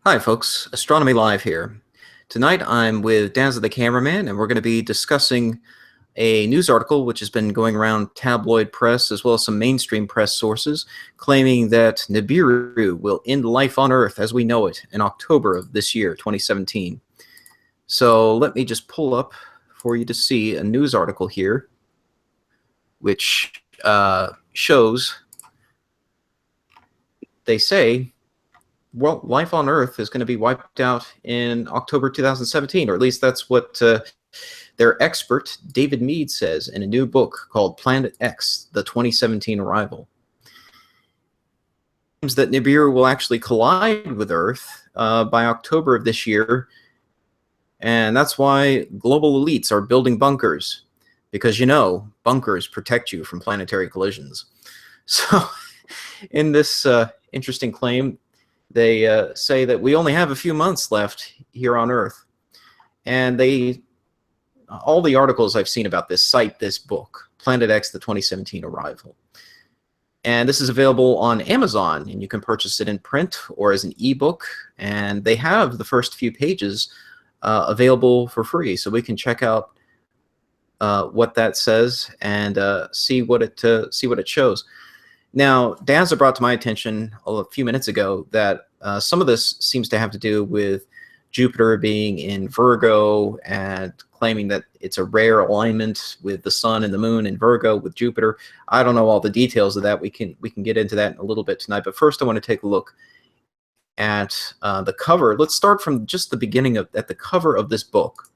Hi folks, Astronomy Live here. Tonight I'm with Dazza the cameraman, and we're going to be discussing a news article which has been going around tabloid press as well as some mainstream press sources claiming that Nibiru will end life on Earth as we know it in October of this year, 2017. So let me just pull up for you to see a news article here which shows, they say, well, life on Earth is going to be wiped out in October 2017, or at least that's what their expert David Mead says in a new book called Planet X, the 2017 Arrival. It seems that Nibiru will actually collide with Earth by October of this year, and that's why global elites are building bunkers, because, you know, bunkers protect you from planetary collisions. So in this interesting claim, they say that we only have a few months left here on Earth. And all the articles I've seen about this cite this book, Planet X, the 2017 Arrival. And this is available on Amazon, and you can purchase it in print or as an ebook. And they have the first few pages available for free, so we can check out what that says and see what it shows. Now, Dazza brought to my attention a few minutes ago that some of this seems to have to do with Jupiter being in Virgo and claiming that it's a rare alignment with the Sun and the Moon in Virgo with Jupiter. I don't know all the details of that. We can get into that in a little bit tonight. But first, I want to take a look at the cover. Let's start from just the beginning at the cover of this book,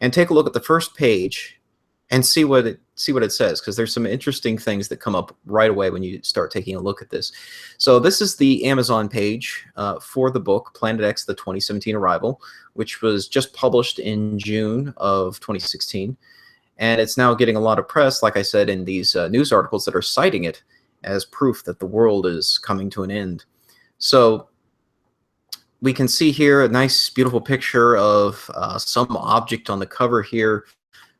and take a look at the first page and see what it says, because there's some interesting things that come up right away when you start taking a look at this. So this is the Amazon page for the book Planet X, the 2017 Arrival, which was just published in June of 2016, and it's now getting a lot of press, like I said, in these news articles that are citing it as proof that the world is coming to an end. So we can see here a nice, beautiful picture of some object on the cover here.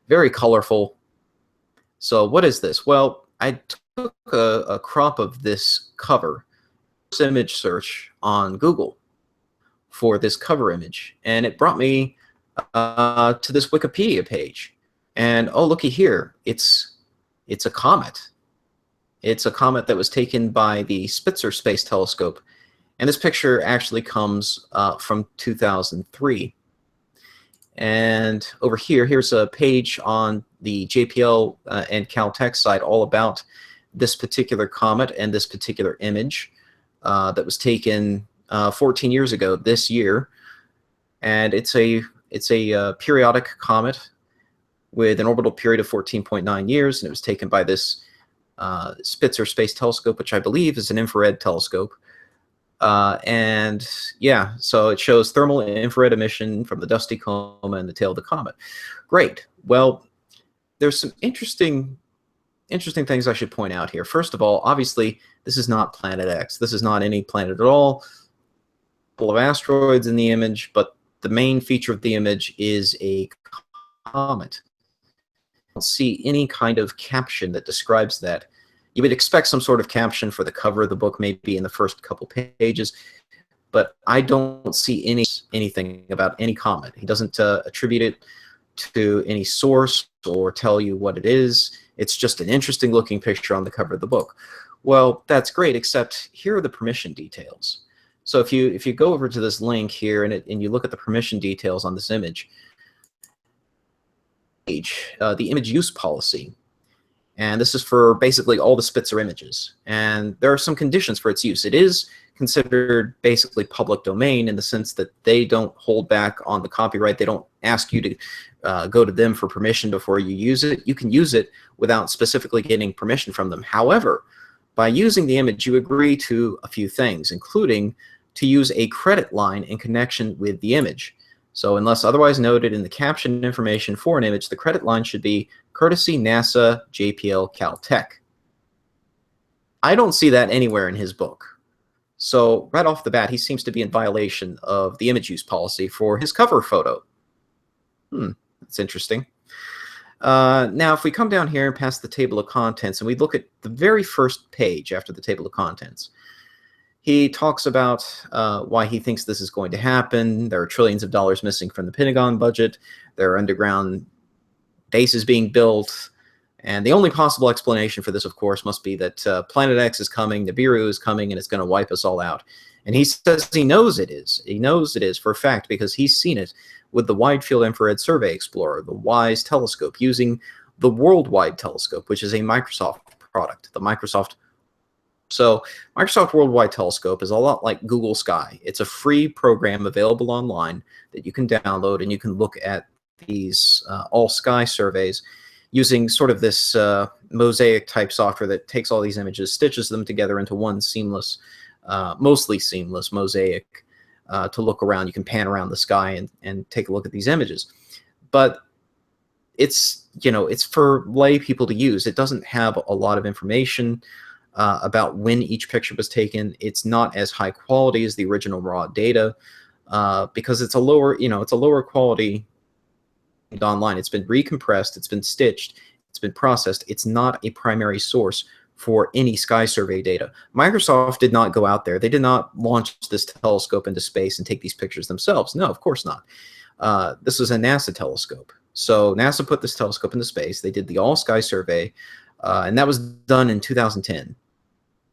Very colorful. So what is this? Well, I took a crop of this cover, image search on Google for this cover image, and it brought me to this Wikipedia page. And oh, looky here, it's a comet. It's a comet that was taken by the Spitzer Space Telescope, and this picture actually comes from 2003. And over here's a page on the JPL and Caltech site all about this particular comet and this particular image that was taken 14 years ago this year. And it's a periodic comet with an orbital period of 14.9 years, and it was taken by this Spitzer Space Telescope, which I believe is an infrared telescope. And yeah, so it shows thermal and infrared emission from the dusty coma and the tail of the comet. Great. Well, there's some interesting things I should point out here. First of all, obviously, this is not Planet X. This is not any planet at all. Full of asteroids in the image, but the main feature of the image is a comet. I don't see any kind of caption that describes that. You would expect some sort of caption for the cover of the book, maybe in the first couple pages, but I don't see anything about any comet. He doesn't attribute it to any source or tell you what it is. It's just an interesting looking picture on the cover of the book. Well, that's great, except here are the permission details. So if you go over to this link here and you look at the permission details on this image, the image use policy. And this is for basically all the Spitzer images. And there are some conditions for its use. It is considered basically public domain in the sense that they don't hold back on the copyright. They don't ask you to go to them for permission before you use it. You can use it without specifically getting permission from them. However, by using the image, you agree to a few things, including to use a credit line in connection with the image. So unless otherwise noted in the caption information for an image, the credit line should be courtesy NASA, JPL, Caltech. I don't see that anywhere in his book. So right off the bat, he seems to be in violation of the image use policy for his cover photo. That's interesting. Now, if we come down here and past the table of contents and we look at the very first page after the table of contents, He talks about why he thinks this is going to happen. There are trillions of dollars missing from the Pentagon budget. There are underground bases being built. And the only possible explanation for this, of course, must be that Planet X is coming, Nibiru is coming, and it's going to wipe us all out. And he says he knows it is. He knows it is for a fact because he's seen it with the Wide Field Infrared Survey Explorer, the WISE telescope, using the Worldwide Telescope, which is a Microsoft product. So Microsoft Worldwide Telescope is a lot like Google Sky. It's a free program available online that you can download, and you can look at these all sky surveys using sort of this mosaic type software that takes all these images, stitches them together into one seamless, mostly seamless mosaic to look around. You can pan around the sky and take a look at these images. But it's, it's for lay people to use. It doesn't have a lot of information about when each picture was taken. It's not as high quality as the original raw data because it's a lower quality online. It's been recompressed, it's been stitched, it's been processed. It's not a primary source for any sky survey data. Microsoft did not go out there. They did not launch this telescope into space and take these pictures themselves. No, of course not. This was a NASA telescope. So NASA put this telescope into space. They did the all-sky survey, and that was done in 2010.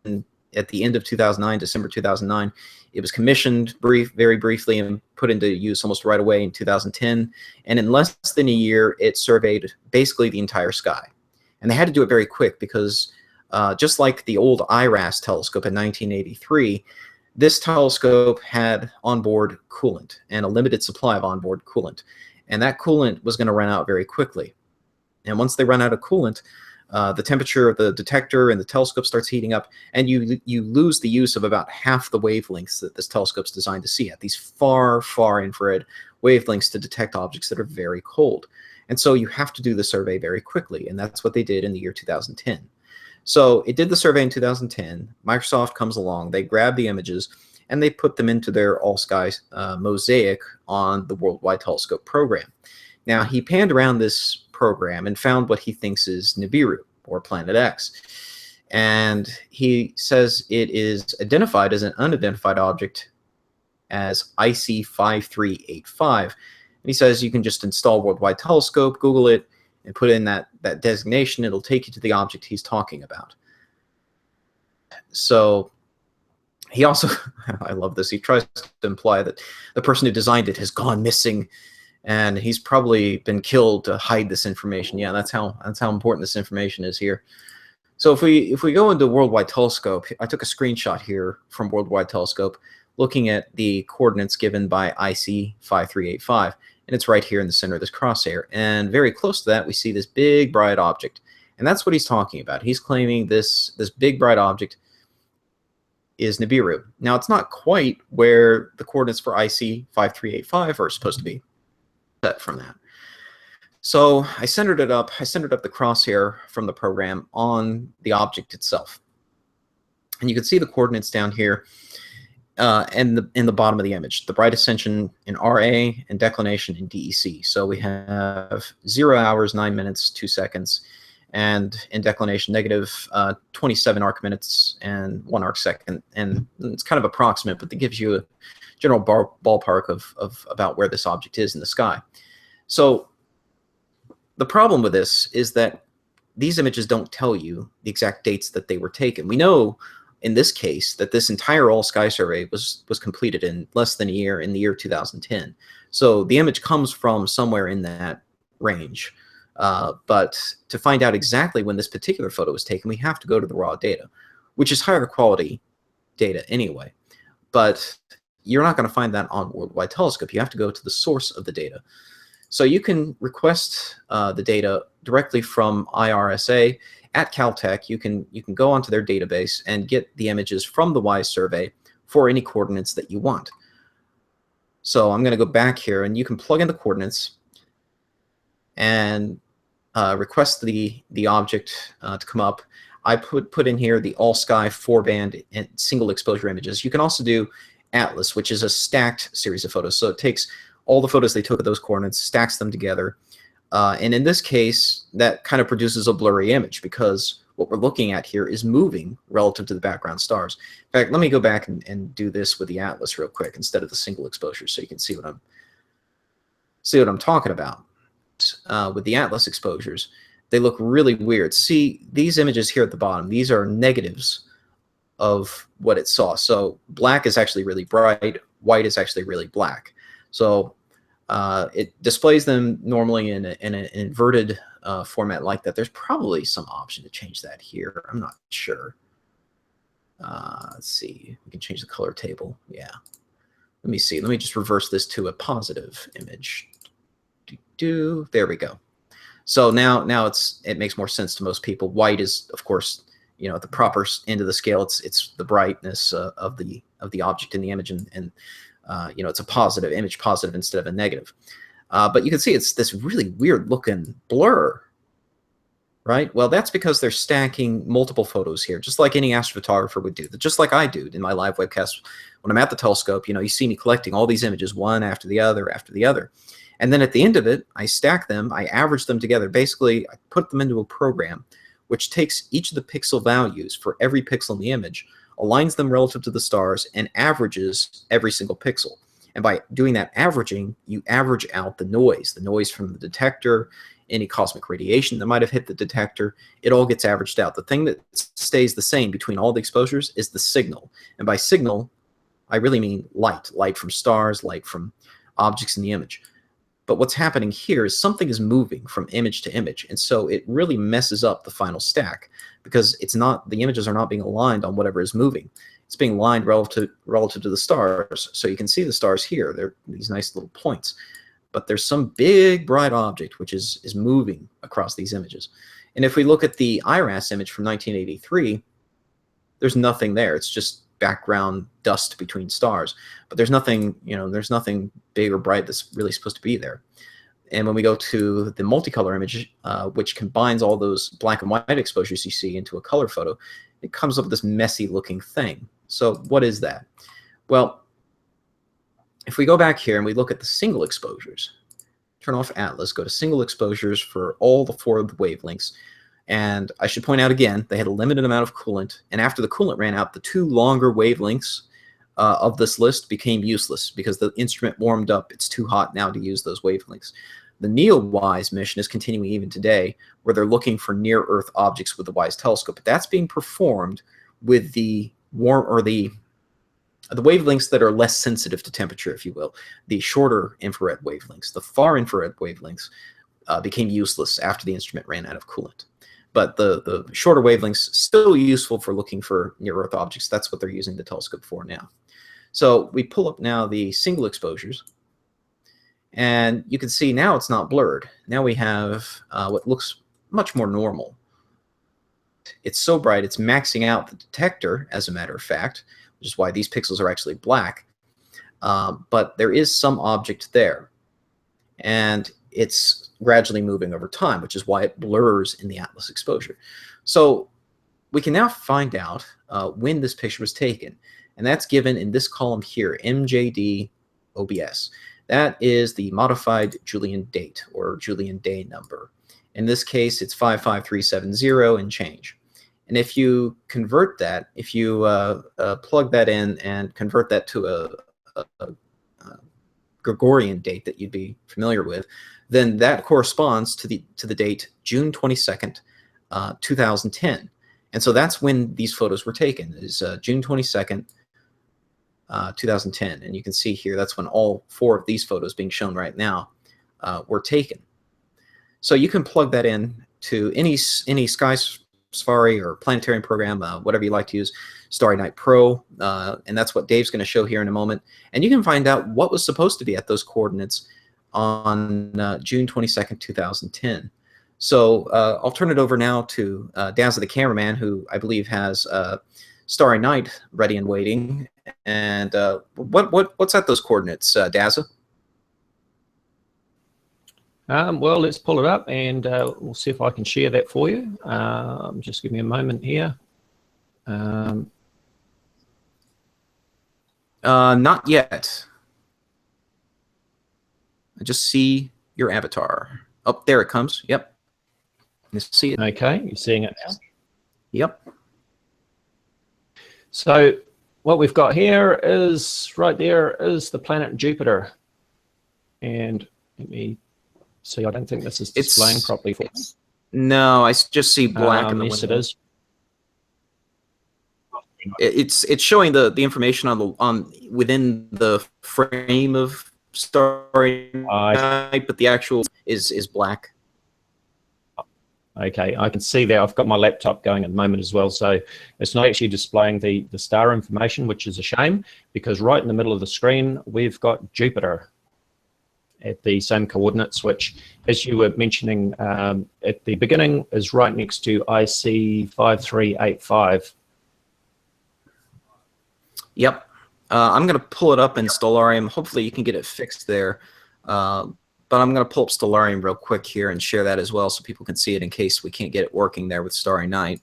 And at the end of 2009, December 2009, it was commissioned very briefly and put into use almost right away in 2010. And in less than a year, it surveyed basically the entire sky. And they had to do it very quick because just like the old IRAS telescope in 1983, this telescope had onboard coolant and a limited supply of onboard coolant. And that coolant was going to run out very quickly. And once they run out of coolant, the temperature of the detector and the telescope starts heating up, and you lose the use of about half the wavelengths that this telescope's designed to see at, these far infrared wavelengths to detect objects that are very cold. And so you have to do the survey very quickly, and that's what they did in the year 2010. So it did the survey in 2010. Microsoft comes along, they grab the images, and they put them into their all-sky mosaic on the Worldwide Telescope program. Now, he panned around this program and found what he thinks is Nibiru, or Planet X. And he says it is identified as an unidentified object as IC 5385. And he says you can just install Worldwide Telescope, Google it, and put in that designation. It'll take you to the object he's talking about. So he also, I love this, he tries to imply that the person who designed it has gone missing, and he's probably been killed to hide this information. Yeah, that's how important this information is here. So if we go into Worldwide Telescope, I took a screenshot here from Worldwide Telescope looking at the coordinates given by IC 5385, and it's right here in the center of this crosshair. And very close to that, we see this big bright object, and that's what he's talking about. He's claiming this big bright object is Nibiru. Now, it's not quite where the coordinates for IC 5385 are supposed to be set from that. So I centered it up. I centered up the crosshair from the program on the object itself, and you can see the coordinates down here in the bottom of the image. The bright ascension in RA and declination in DEC. So we have 0 hours 9 minutes 2 seconds, and in declination negative 27 arc minutes and 1 arc second. And it's kind of approximate, but that gives you a general ballpark of about where this object is in the sky. So the problem with this is that these images don't tell you the exact dates that they were taken. We know in this case that this entire all-sky survey was completed in less than a year, in the year 2010. So the image comes from somewhere in that range. But to find out exactly when this particular photo was taken, we have to go to the raw data, which is higher quality data anyway. But you're not going to find that on Worldwide Telescope. You have to go to the source of the data. So you can request the data directly from IRSA at Caltech. You can go onto their database and get the images from the WISE survey for any coordinates that you want. So I'm going to go back here, and you can plug in the coordinates and request the object to come up. I put in here the all-sky 4-band and single exposure images. You can also do Atlas, which is a stacked series of photos. So it takes all the photos they took of those coordinates, stacks them together. And in this case, that kind of produces a blurry image because what we're looking at here is moving relative to the background stars. In fact, let me go back and do this with the atlas real quick instead of the single exposure, so you can see what I'm talking about. With the atlas exposures, they look really weird. See these images here at the bottom, these are negatives of what it saw. So black is actually really bright, white is actually really black. So it displays them normally in an inverted format like that. There's probably some option to change that here. I'm not sure. Let's see. We can change the color table. Yeah. Let me see. Let me just reverse this to a positive image. There we go. So now it makes more sense to most people. White is, of course, at the proper end of the scale. It's the brightness of the object in the image, and it's a positive image, positive instead of a negative. But you can see it's this really weird looking blur, right? Well, that's because they're stacking multiple photos here, just like any astrophotographer would do, just like I do in my live webcasts. When I'm at the telescope, you see me collecting all these images, one after the other, after the other. And then at the end of it, I stack them, I average them together. Basically, I put them into a program which takes each of the pixel values for every pixel in the image, aligns them relative to the stars, and averages every single pixel. And by doing that averaging, you average out the noise from the detector, any cosmic radiation that might have hit the detector. It all gets averaged out. The thing that stays the same between all the exposures is the signal. And by signal, I really mean light from stars, light from objects in the image. But what's happening here is something is moving from image to image, and so it really messes up the final stack because the images are not being aligned on whatever is moving. It's being aligned relative to the stars. So you can see the stars here. They're these nice little points, but there's some big bright object which is moving across these images. And if we look at the IRAS image from 1983, there's nothing there. It's just background dust between stars, but there's nothing big or bright that's really supposed to be there. And when we go to the multicolor image, which combines all those black and white exposures you see into a color photo, it comes up with this messy looking thing. So what is that? Well, if we go back here and we look at the single exposures, turn off Atlas, go to single exposures for all the 4 of the wavelengths. And I should point out again, they had a limited amount of coolant. And after the coolant ran out, the 2 longer wavelengths of this list became useless because the instrument warmed up. It's too hot now to use those wavelengths. The NEO-WISE mission is continuing even today, where they're looking for near-Earth objects with the WISE telescope. But that's being performed with the wavelengths that are less sensitive to temperature, if you will, the shorter infrared wavelengths. The far infrared wavelengths became useless after the instrument ran out of coolant. But the shorter wavelengths still useful for looking for near-Earth objects. That's what they're using the telescope for now. So we pull up now the single exposures, and you can see now it's not blurred. Now we have what looks much more normal. It's so bright, it's maxing out the detector, as a matter of fact, which is why these pixels are actually black. But there is some object there, and it's gradually moving over time, which is why it blurs in the Atlas exposure. So we can now find out when this picture was taken, and that's given in this column here, MJD OBS. That is the modified Julian date, or Julian day number. In this case, it's 55370 and change. And if you convert that, if you plug that in and convert that to a Gregorian date that you'd be familiar with, then that corresponds to the date June 22nd, 2010. And so that's when these photos were taken, is June 22nd, 2010. And you can see here, that's when all 4 of these photos being shown right now were taken. So you can plug that in to any Sky Safari or planetarium program, whatever you like to use, Starry Night Pro, and that's what Dave's going to show here in a moment. And you can find out what was supposed to be at those coordinates on June 22nd, 2010. So I'll turn it over now to Dazza, the cameraman, who I believe has Starry Night ready and waiting. And what's at those coordinates, Dazza? Well, let's pull it up, and we'll see if I can share that for you. Just give me a moment here. Not yet. I just see your avatar. Oh, there it comes. Yep. You see it. Okay, you're seeing it now. Yep. So what we've got here is, right there is the planet Jupiter. And let me see, I don't think this is displaying properly for us. No, I just see black in the yes, window. it is. It's showing the information on within the frame of Starry Night, but the actual is black. Okay, I can see there. I've got my laptop going at the moment as well, so it's not actually displaying the star information, which is a shame, because right in the middle of the screen we've got Jupiter at the same coordinates, which, as you were mentioning at the beginning, is right next to IC 5385. Yep. I'm going to pull it up in Stellarium. Hopefully you can get it fixed there. But I'm going to pull up Stellarium real quick here and share that as well so people can see it in case we can't get it working there with Starry Night.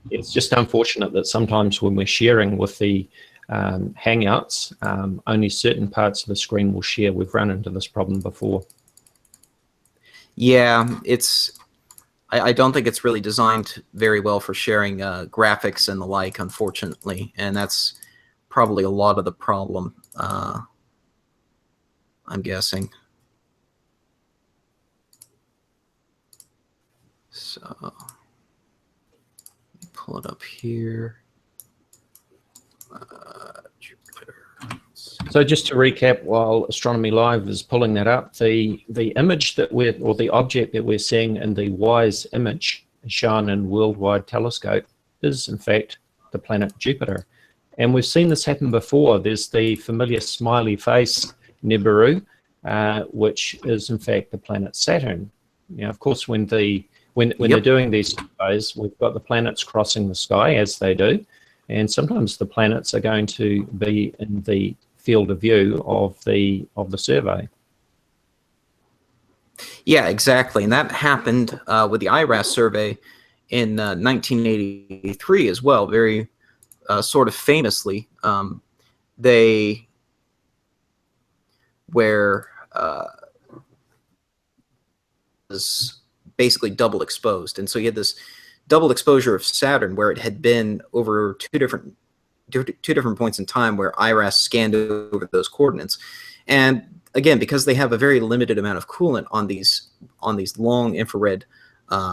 It's just unfortunate that sometimes when we're sharing with the Hangouts, only certain parts of the screen will share. We've run into this problem before. Yeah, I don't think it's really designed very well for sharing graphics and the like, unfortunately, and that's probably a lot of the problem, I'm guessing. So pull it up here. Jupiter. So just to recap, while Astronomy Live is pulling that up, the image that we're, or the object that we're seeing in the WISE image shown in Worldwide Telescope is in fact the planet Jupiter. And we've seen this happen before. There's the familiar smiley face Nibiru, which is in fact the planet Saturn. Now, of course, when they're doing these surveys, we've got the planets crossing the sky, as they do, and sometimes the planets are going to be in the field of view of the survey. Yeah, exactly, and that happened with the IRAS survey in 1983 as well. Very sort of famously, they were was basically double exposed, and so you had this double exposure of Saturn where it had been over two different points in time where IRAS scanned over those coordinates. And again, because they have a very limited amount of coolant on these long infrared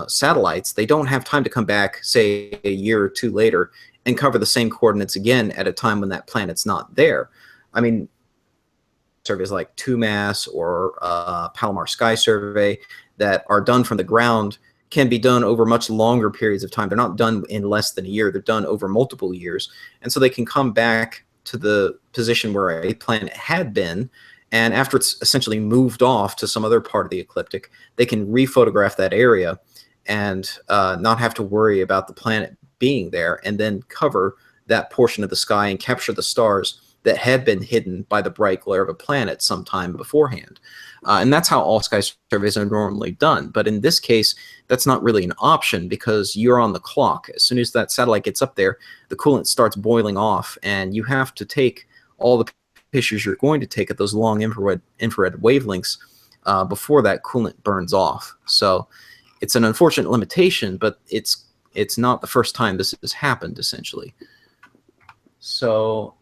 satellites, they don't have time to come back, say, a year or two later and cover the same coordinates again at a time when that planet's not there. I mean, surveys like TUMAS or Palomar Sky Survey that are done from the ground can be done over much longer periods of time. They're not done in less than a year. They're done over multiple years. And so they can come back to the position where a planet had been, and after it's essentially moved off to some other part of the ecliptic, they can rephotograph that area and not have to worry about the planet being there, and then cover that portion of the sky and capture the stars that had been hidden by the bright glare of a planet sometime beforehand. And that's how all sky surveys are normally done. But in this case, that's not really an option because you're on the clock. As soon as that satellite gets up there, the coolant starts boiling off, and you have to take all the pictures you're going to take at those long infrared wavelengths before that coolant burns off. So it's an unfortunate limitation, but it's not the first time this has happened, essentially. So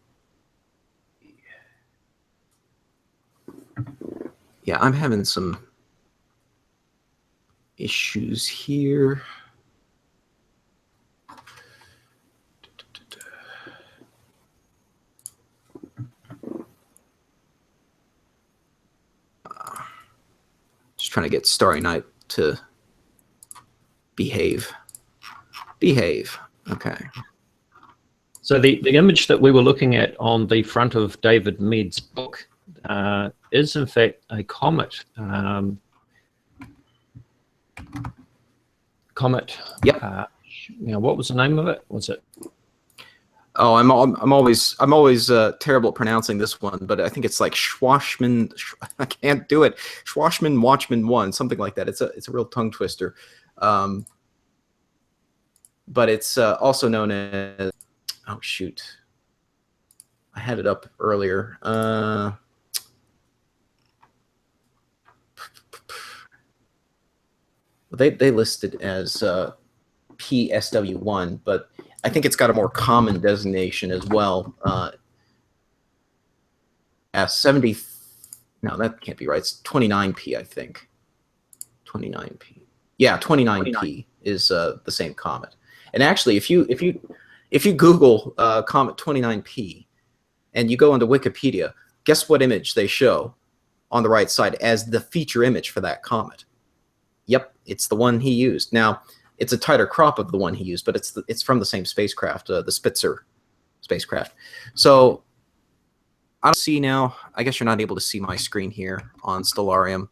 yeah, I'm having some issues here. Just trying to get Starry Night to behave. Okay. So the image that we were looking at on the front of David Mead's book is in fact a comet. Comet. Yep. What was the name of it? Was it Oh, I'm always terrible at pronouncing this one, but I think it's like Schwashman. I can't do it. Schwashman Watchman 1, something like that. It's a real tongue twister. Um, but it's also known as, oh shoot, I had it up earlier. They listed as PSW1, but I think it's got a more common designation as well. As 70. No, that can't be right. It's 29P, I think. 29P. Yeah, 29P is the same comet. And actually, if you Google comet 29P and you go into Wikipedia, guess what image they show on the right side as the feature image for that comet? Yep, it's the one he used. Now, it's a tighter crop of the one he used, but it's from the same spacecraft, the Spitzer spacecraft. So I don't see now. I guess you're not able to see my screen here on Stellarium.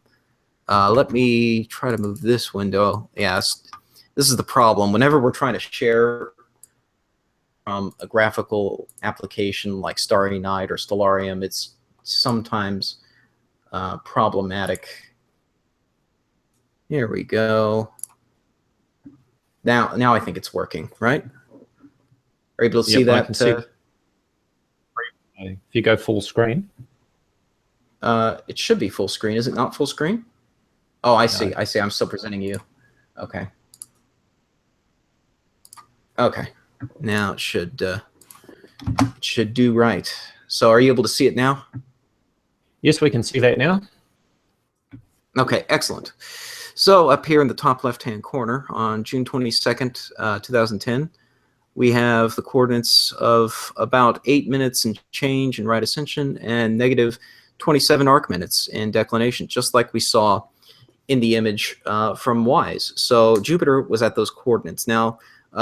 Let me try to move this window. Yes, this is the problem. Whenever we're trying to share from a graphical application like Starry Night or Stellarium, it's sometimes problematic. Here we go. Now I think it's working, right? Are you able to see that? I can see. If you go full screen. It should be full screen. Is it not full screen? Oh, I see. I see. I'm still presenting you. Okay. Okay. Now it should do right. So are you able to see it now? Yes, we can see that now. Okay, excellent. So up here in the top left-hand corner on June 22nd, 2010, we have the coordinates of about 8 minutes and change in right ascension and negative 27 arc minutes in declination, just like we saw in the image from WISE. So Jupiter was at those coordinates. Now,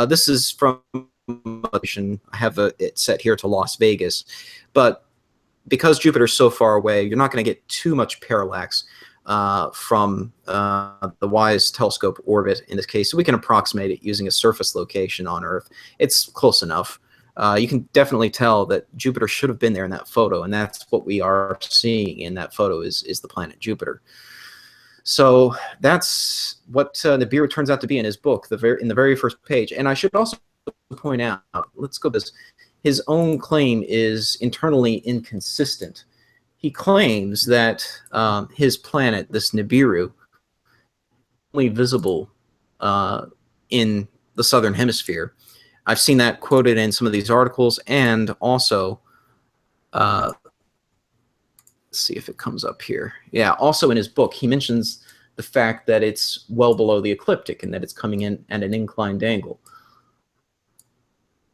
this is from, I have it set here to Las Vegas, but because Jupiter's so far away, you're not going to get too much parallax from the WISE telescope orbit in this case. So we can approximate it using a surface location on Earth. It's close enough. You can definitely tell that Jupiter should have been there in that photo, and that's what we are seeing in that photo is the planet Jupiter. So that's what Nibiru turns out to be in his book, in the very first page. And I should also point out, let's go this, his own claim is internally inconsistent. He claims that his planet, this Nibiru, only visible in the southern hemisphere. I've seen that quoted in some of these articles, and also, let's see if it comes up here. Yeah, also in his book, he mentions the fact that it's well below the ecliptic and that it's coming in at an inclined angle.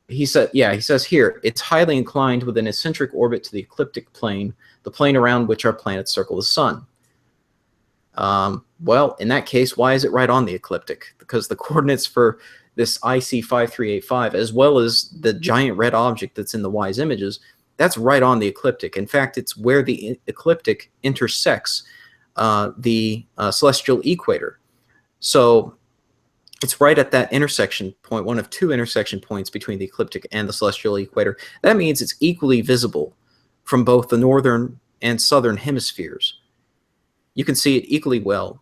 He said, yeah, he says here, it's highly inclined with an eccentric orbit to the ecliptic plane, the plane around which our planets circle the sun. Well, in that case, why is it right on the ecliptic? Because the coordinates for this IC 5385, as well as the giant red object that's in the WISE images, that's right on the ecliptic. In fact, it's where the ecliptic intersects the celestial equator. So it's right at that intersection point, one of two intersection points between the ecliptic and the celestial equator. That means it's equally visible from both the northern and southern hemispheres. You can see it equally well.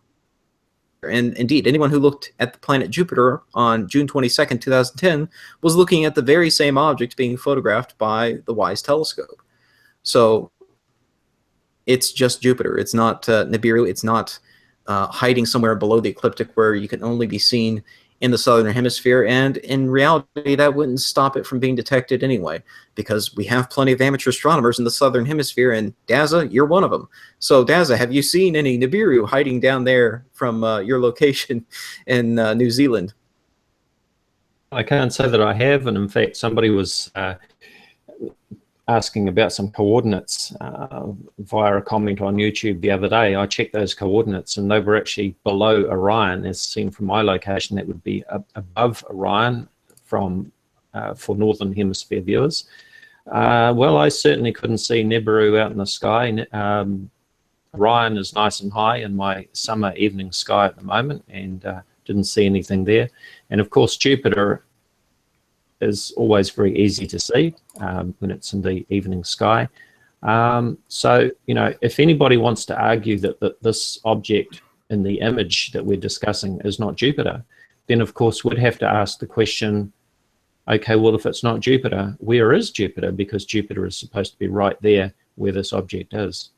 And indeed, anyone who looked at the planet Jupiter on June 22nd, 2010 was looking at the very same object being photographed by the WISE telescope. So it's just Jupiter. It's not Nibiru. It's not hiding somewhere below the ecliptic where you can only be seen in the southern hemisphere. And in reality, that wouldn't stop it from being detected anyway, because we have plenty of amateur astronomers in the southern hemisphere, and Daza, you're one of them. So Daza, have you seen any Nibiru hiding down there from your location in New Zealand? I can't say that I have, and in fact, somebody was asking about some coordinates via a comment on YouTube the other day. I checked those coordinates, and they were actually below Orion, as seen from my location. That would be above Orion from for Northern Hemisphere viewers. Well, I certainly couldn't see Nibiru out in the sky. Orion is nice and high in my summer evening sky at the moment, and didn't see anything there. And of course, Jupiter is always very easy to see when it's in the evening sky. So, you know, if anybody wants to argue that this object in the image that we're discussing is not Jupiter, then of course we'd have to ask the question, okay, well, if it's not Jupiter, where is Jupiter? Because Jupiter is supposed to be right there where this object is.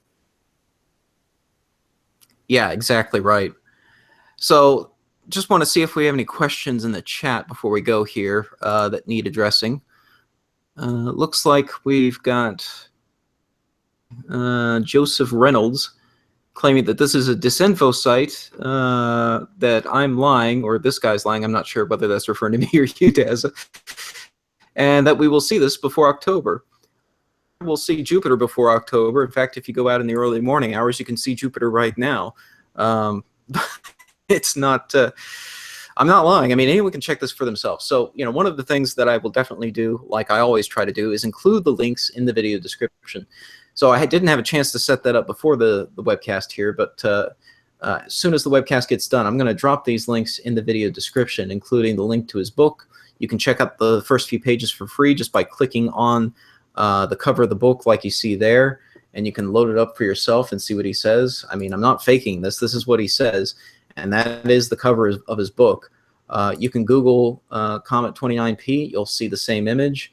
Yeah, exactly right. So just want to see if we have any questions in the chat before we go here that need addressing. Looks like we've got Joseph Reynolds claiming that this is a disinfo site, that I'm lying, or this guy's lying. I'm not sure whether that's referring to me or you, Des. And that we will see this before October. We'll see Jupiter before October. In fact, if you go out in the early morning hours, you can see Jupiter right now. It's not, I'm not lying. I mean, anyone can check this for themselves. So, you know, one of the things that I will definitely do, like I always try to do, is include the links in the video description. So I didn't have a chance to set that up before the webcast here, but as soon as the webcast gets done, I'm going to drop these links in the video description, including the link to his book. You can check out the first few pages for free just by clicking on the cover of the book like you see there, and you can load it up for yourself and see what he says. I mean, I'm not faking this. This is what he says, and that is the cover of his book. You can Google Comet 29P. You'll see the same image.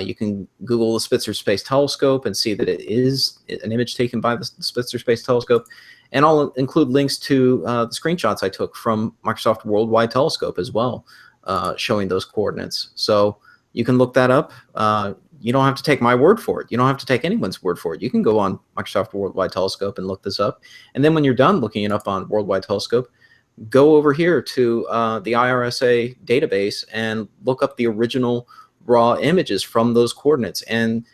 You can Google the Spitzer Space Telescope and see that it is an image taken by the Spitzer Space Telescope. And I'll include links to the screenshots I took from Microsoft Worldwide Telescope as well, showing those coordinates. So you can look that up. You don't have to take my word for it. You don't have to take anyone's word for it. You can go on Microsoft Worldwide Telescope and look this up. And then when you're done looking it up on Worldwide Telescope, go over here to the IRSA database and look up the original raw images from those coordinates and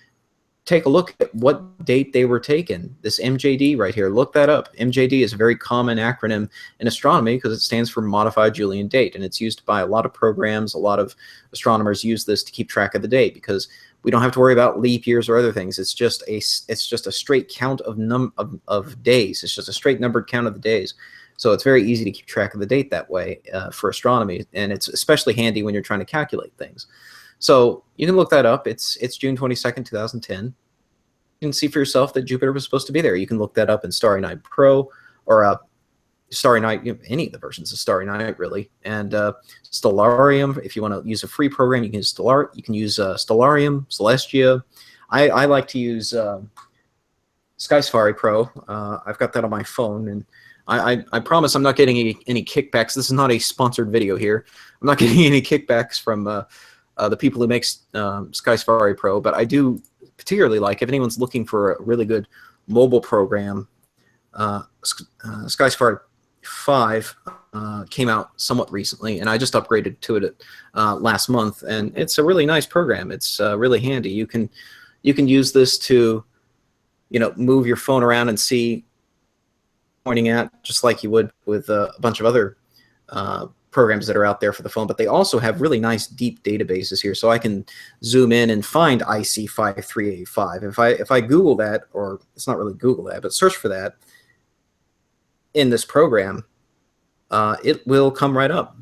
take a look at what date they were taken. This MJD right here, look that up. MJD is a very common acronym in astronomy because it stands for Modified Julian Date, and it's used by a lot of programs. A lot of astronomers use this to keep track of the date because we don't have to worry about leap years or other things. It's just a straight count of days. It's just a straight numbered count of the days. So it's very easy to keep track of the date that way for astronomy, and it's especially handy when you're trying to calculate things. So you can look that up. It's June 22nd, 2010. You can see for yourself that Jupiter was supposed to be there. You can look that up in Starry Night Pro or Starry Night, you know, any of the versions of Starry Night really. And Stellarium, if you want to use a free program, you can use Stellarium, Celestia. I like to use Sky Safari Pro. I've got that on my phone, and I promise I'm not getting any kickbacks. This is not a sponsored video here. I'm not getting any kickbacks from the people who make Sky Safari Pro, but I do particularly like, if anyone's looking for a really good mobile program, Sky Safari 5 came out somewhat recently, and I just upgraded to it last month, and it's a really nice program. It's really handy. You can use this to, you know, move your phone around and see pointing at, just like you would with a bunch of other programs that are out there for the phone. But they also have really nice deep databases here, so I can zoom in and find IC 5385. If I Google that, or it's not really Google that, but search for that in this program, it will come right up.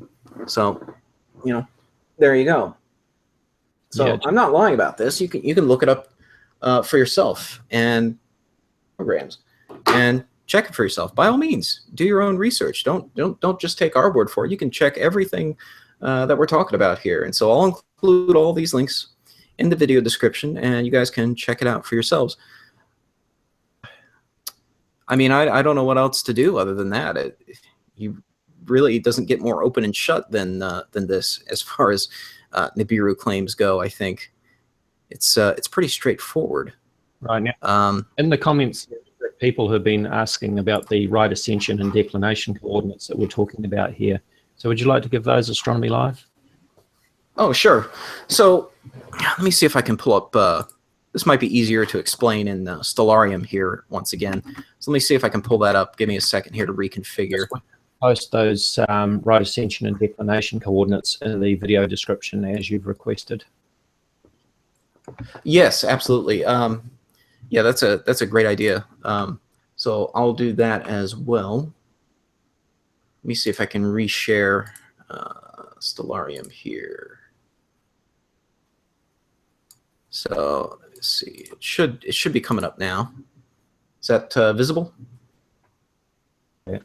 So, you know, there you go. So yeah, I'm not lying about this. You can look it up for yourself and programs and check it for yourself. By all means, do your own research. Don't just take our word for it. You can check everything that we're talking about here. And so I'll include all these links in the video description, and you guys can check it out for yourselves. I mean, I don't know what else to do other than that. It doesn't get more open and shut than this as far as Nibiru claims go. I think it's pretty straightforward. Right now, in the comments, people have been asking about the right ascension and declination coordinates that we're talking about here. So would you like to give those Astronomy Live? Oh, sure. So let me see if I can pull up. This might be easier to explain in Stellarium here once again. So let me see if I can pull that up. Give me a second here to reconfigure. Post those right ascension and declination coordinates in the video description as you've requested. Yes, absolutely. Yeah, that's a great idea. So I'll do that as well. Let me see if I can reshare Stellarium here. So let's see. It should be coming up now. Is that visible? Yeah.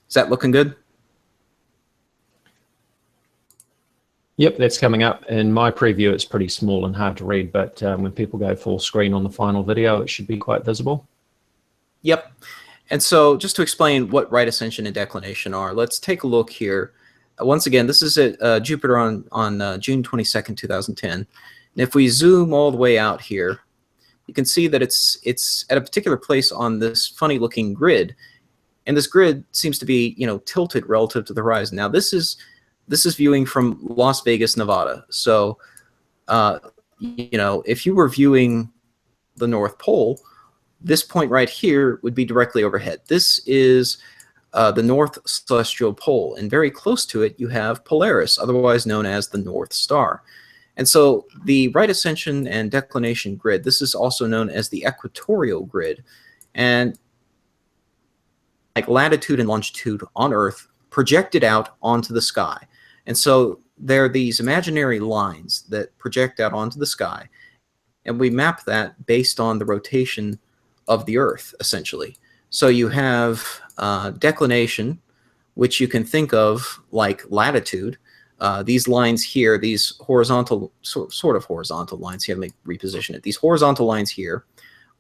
Is that looking good? Yep, that's coming up. In my preview, it's pretty small and hard to read, but when people go full screen on the final video, it should be quite visible. Yep. And so just to explain what right ascension and declination are, let's take a look here. Once again, this is at Jupiter on June 22nd, 2010. And if we zoom all the way out here, you can see that it's at a particular place on this funny looking grid. And this grid seems to be, tilted relative to the horizon. Now, this is viewing from Las Vegas, Nevada. So, if you were viewing the North Pole, this point right here would be directly overhead. This is the North Celestial Pole, and very close to it, you have Polaris, otherwise known as the North Star. And so the right ascension and declination grid, this is also known as the equatorial grid. And like latitude and longitude on Earth projected out onto the sky. And so there are these imaginary lines that project out onto the sky, and we map that based on the rotation of the Earth, essentially. So you have declination, which you can think of like latitude. These lines here, these horizontal, sort of horizontal lines here, let me reposition it. These horizontal lines here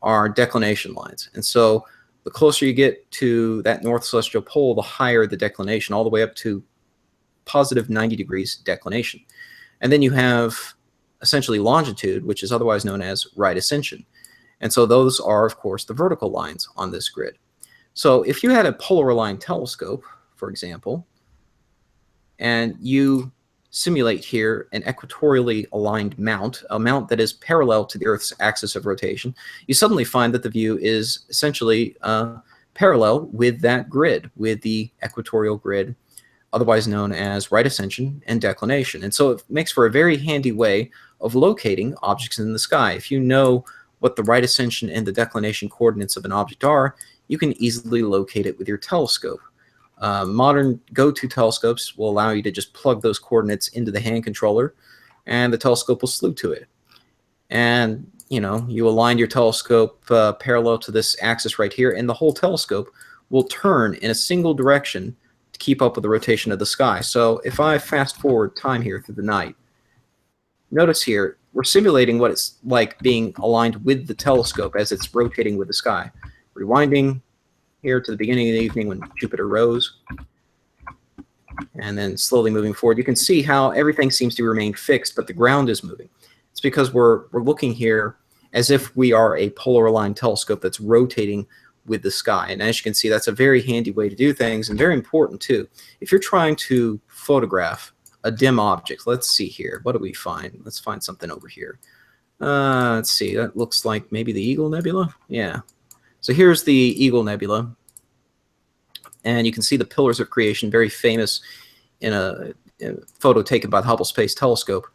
are declination lines. And so the closer you get to that North Celestial Pole, the higher the declination, all the way up to positive 90 degrees declination. And then you have essentially longitude, which is otherwise known as right ascension. And so those are, of course, the vertical lines on this grid. So if you had a polar aligned telescope, for example, and you simulate here an equatorially aligned mount, a mount that is parallel to the Earth's axis of rotation, you suddenly find that the view is essentially parallel with that grid, with the equatorial grid, otherwise known as right ascension and declination. And so it makes for a very handy way of locating objects in the sky. If you know what the right ascension and the declination coordinates of an object are, you can easily locate it with your telescope. Modern go-to telescopes will allow you to just plug those coordinates into the hand controller, and the telescope will slew to it. And you align your telescope parallel to this axis right here, and the whole telescope will turn in a single direction to keep up with the rotation of the sky. So if I fast forward time here through the night, notice here we're simulating what it's like being aligned with the telescope as it's rotating with the sky. Rewinding here to the beginning of the evening when Jupiter rose, and then slowly moving forward, you can see how everything seems to remain fixed, but the ground is moving. It's because we're looking here as if we are a polar aligned telescope that's rotating with the sky. And as you can see, that's a very handy way to do things, and very important too. If you're trying to photograph a dim object, let's see here. What do we find? Let's find something over here. Let's see. That looks like maybe the Eagle Nebula. Yeah. So here's the Eagle Nebula, and you can see the Pillars of Creation, very famous in a photo taken by the Hubble Space Telescope.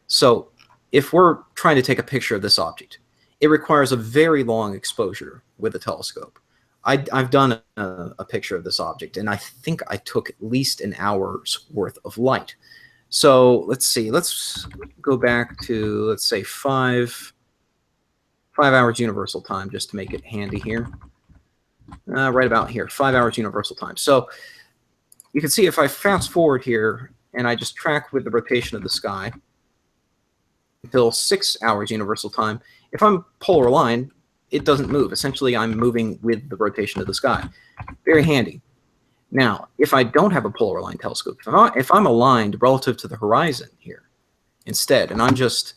So if we're trying to take a picture of this object, it requires a very long exposure with a telescope. I've done a picture of this object, and I think I took at least an hour's worth of light. So let's see. Let's go back to, let's say, 5 hours universal time, just to make it handy here. Right about here, 5 hours universal time. So you can see if I fast forward here and I just track with the rotation of the sky until 6 hours universal time, if I'm polar aligned, it doesn't move. Essentially, I'm moving with the rotation of the sky. Very handy. Now, if I don't have a polar aligned telescope, if I'm aligned relative to the horizon here instead, and I'm just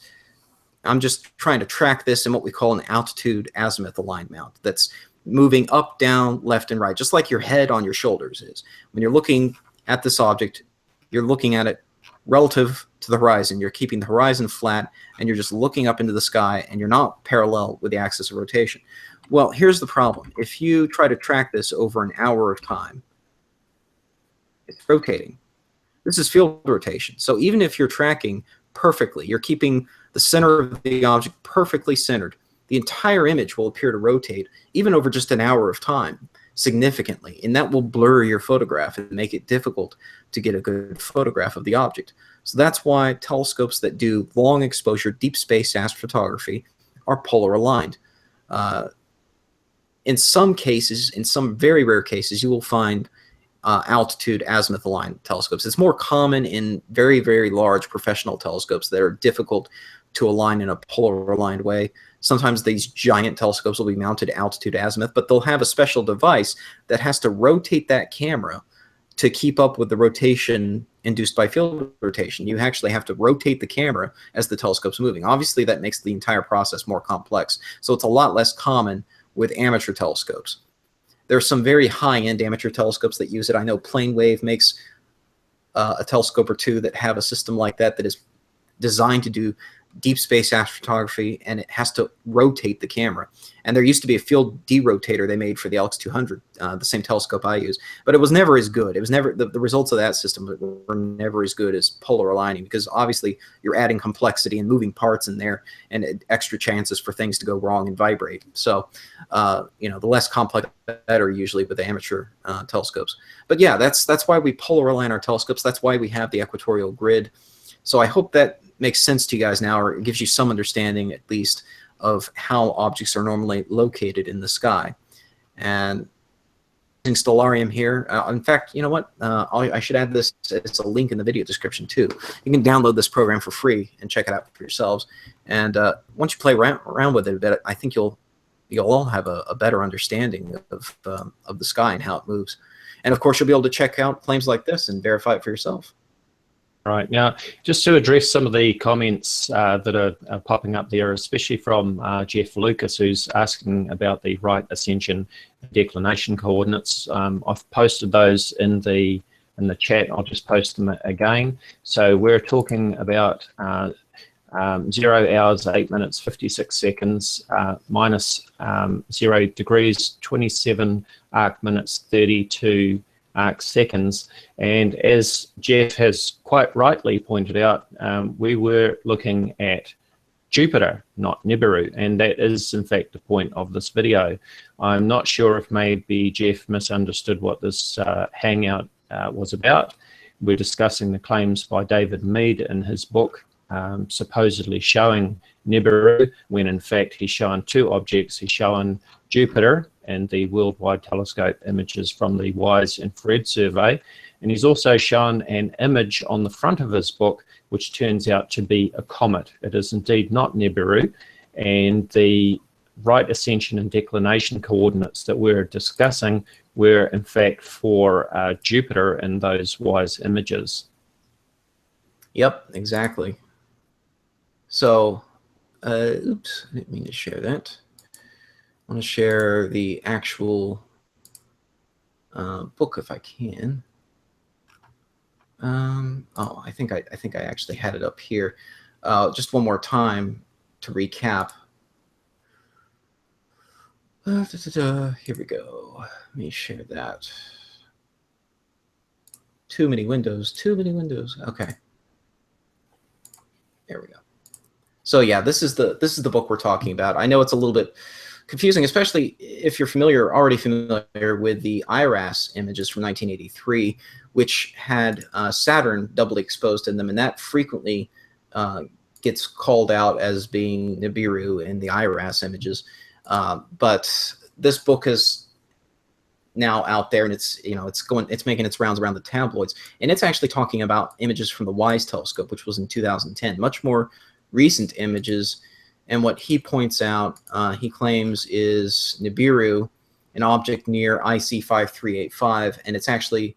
trying to track this in what we call an altitude azimuth aligned mount that's moving up, down, left, and right, just like your head on your shoulders is. When you're looking at this object, you're looking at it relative to the horizon. You're keeping the horizon flat, and you're just looking up into the sky, and you're not parallel with the axis of rotation. Well, here's the problem. If you try to track this over an hour of time, it's rotating. This is field rotation. So even if you're tracking perfectly, you're keeping the center of the object perfectly centered, the entire image will appear to rotate even over just an hour of time. significantly, and that will blur your photograph and make it difficult to get a good photograph of the object. So that's why telescopes that do long exposure deep space astrophotography are polar aligned. In some cases, in some very rare cases, you will find altitude azimuth aligned telescopes. It's more common in very, very large professional telescopes that are difficult to align in a polar aligned way. Sometimes these giant telescopes will be mounted altitude azimuth, but they'll have a special device that has to rotate that camera to keep up with the rotation induced by field rotation. You actually have to rotate the camera as the telescope's moving. Obviously, that makes the entire process more complex. So it's a lot less common with amateur telescopes. There are some very high-end amateur telescopes that use it. I know PlaneWave makes a telescope or two that have a system like that that is designed to do deep space astrophotography, and it has to rotate the camera. And there used to be a field derotator they made for the LX200, the same telescope I use, but it was never as good. It was never, the results of that system were never as good as polar aligning, because obviously you're adding complexity and moving parts in there and extra chances for things to go wrong and vibrate. So, you know, the less complex the better usually with the amateur telescopes. But yeah, that's why we polar align our telescopes. That's why we have the equatorial grid. So I hope that makes sense to you guys now, or it gives you some understanding at least of how objects are normally located in the sky. And stellarium here. In fact, you know what? I should add this as a link in the video description too. You can download this program for free and check it out for yourselves. And once you play around with it a bit, I think you'll all have a better understanding of the sky and how it moves. And of course, you'll be able to check out claims like this and verify it for yourself. Right. Now, just to address some of the comments that are popping up there, especially from Jeff Lucas, who's asking about the right ascension declination coordinates. I've posted those in the chat. I'll just post them again. So we're talking about 0 hours, 8 minutes, 56 seconds, minus 0 degrees, 27 arc minutes, 32 arc seconds. And as Jeff has quite rightly pointed out, we were looking at Jupiter, not Nibiru, and that is in fact the point of this video. I'm not sure if maybe Jeff misunderstood what this hangout was about. We're discussing the claims by David Mead in his book, supposedly showing Nibiru, when in fact he's shown two objects. He's shown Jupiter and the Worldwide Telescope images from the WISE infrared survey, and he's also shown an image on the front of his book which turns out to be a comet. It is indeed not Nibiru, and the right ascension and declination coordinates that we're discussing were in fact for Jupiter in those WISE images. Yep, exactly. So, oops, I didn't mean to share that. I want to share the actual book if I can. Oh, I think I actually had it up here. Just one more time to recap. Here we go. Let me share that. Too many windows. Too many windows. Okay. There we go. So yeah, this is the book we're talking about. I know it's a little bit confusing, especially if you're already familiar with the IRAS images from 1983, which had Saturn doubly exposed in them, and that frequently gets called out as being Nibiru in the IRAS images. But this book is now out there, and it's making its rounds around the tabloids, and it's actually talking about images from the WISE telescope, which was in 2010, much more recent images. And what he points out, he claims, is Nibiru, an object near IC 5385, and it's actually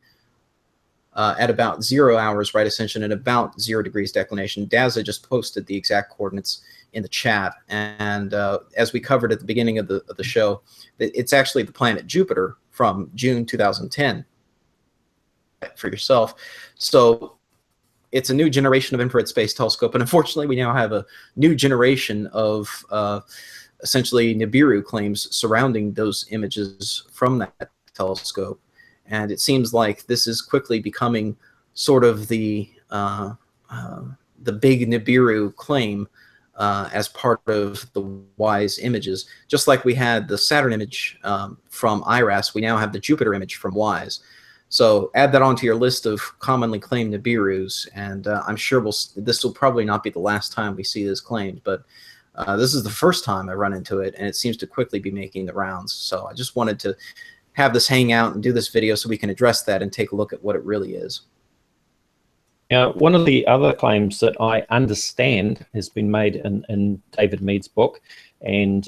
at about 0 hours right ascension and about 0 degrees declination. Daza just posted the exact coordinates in the chat, and as we covered at the beginning of the show, it's actually the planet Jupiter from June 2010 for yourself. So it's a new generation of infrared space telescope, and unfortunately we now have a new generation of essentially Nibiru claims surrounding those images from that telescope. And it seems like this is quickly becoming sort of the big Nibiru claim as part of the WISE images. Just like we had the Saturn image from IRAS, we now have the Jupiter image from WISE. So add that onto your list of commonly claimed Nibirus, and I'm sure this will probably not be the last time we see this claimed, but this is the first time I run into it, and it seems to quickly be making the rounds. So I just wanted to have this hang out and do this video so we can address that and take a look at what it really is. Now, one of the other claims that I understand has been made in David Mead's book, and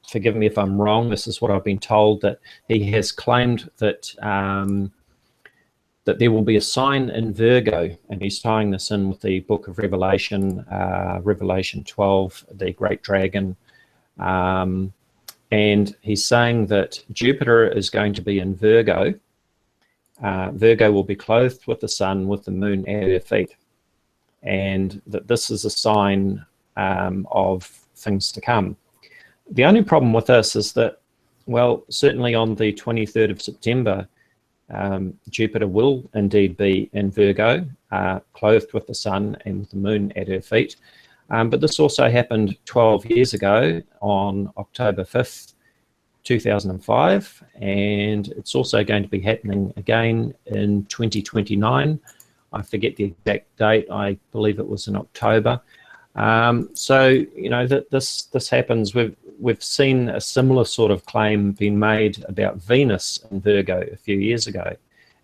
forgive me if I'm wrong, this is what I've been told, that he has claimed that that there will be a sign in Virgo, and he's tying this in with the book of Revelation, Revelation 12, the Great Dragon, and he's saying that Jupiter is going to be in Virgo. Virgo will be clothed with the sun, with the moon at her feet, and that this is a sign of things to come. The only problem with this is that, well, certainly on the 23rd of September, Jupiter will indeed be in Virgo, clothed with the sun and with the moon at her feet. But this also happened 12 years ago on October 5th, 2005, and it's also going to be happening again in 2029. I forget the exact date. I believe it was in October. So you know that this happens. We've seen a similar sort of claim being made about Venus in Virgo a few years ago,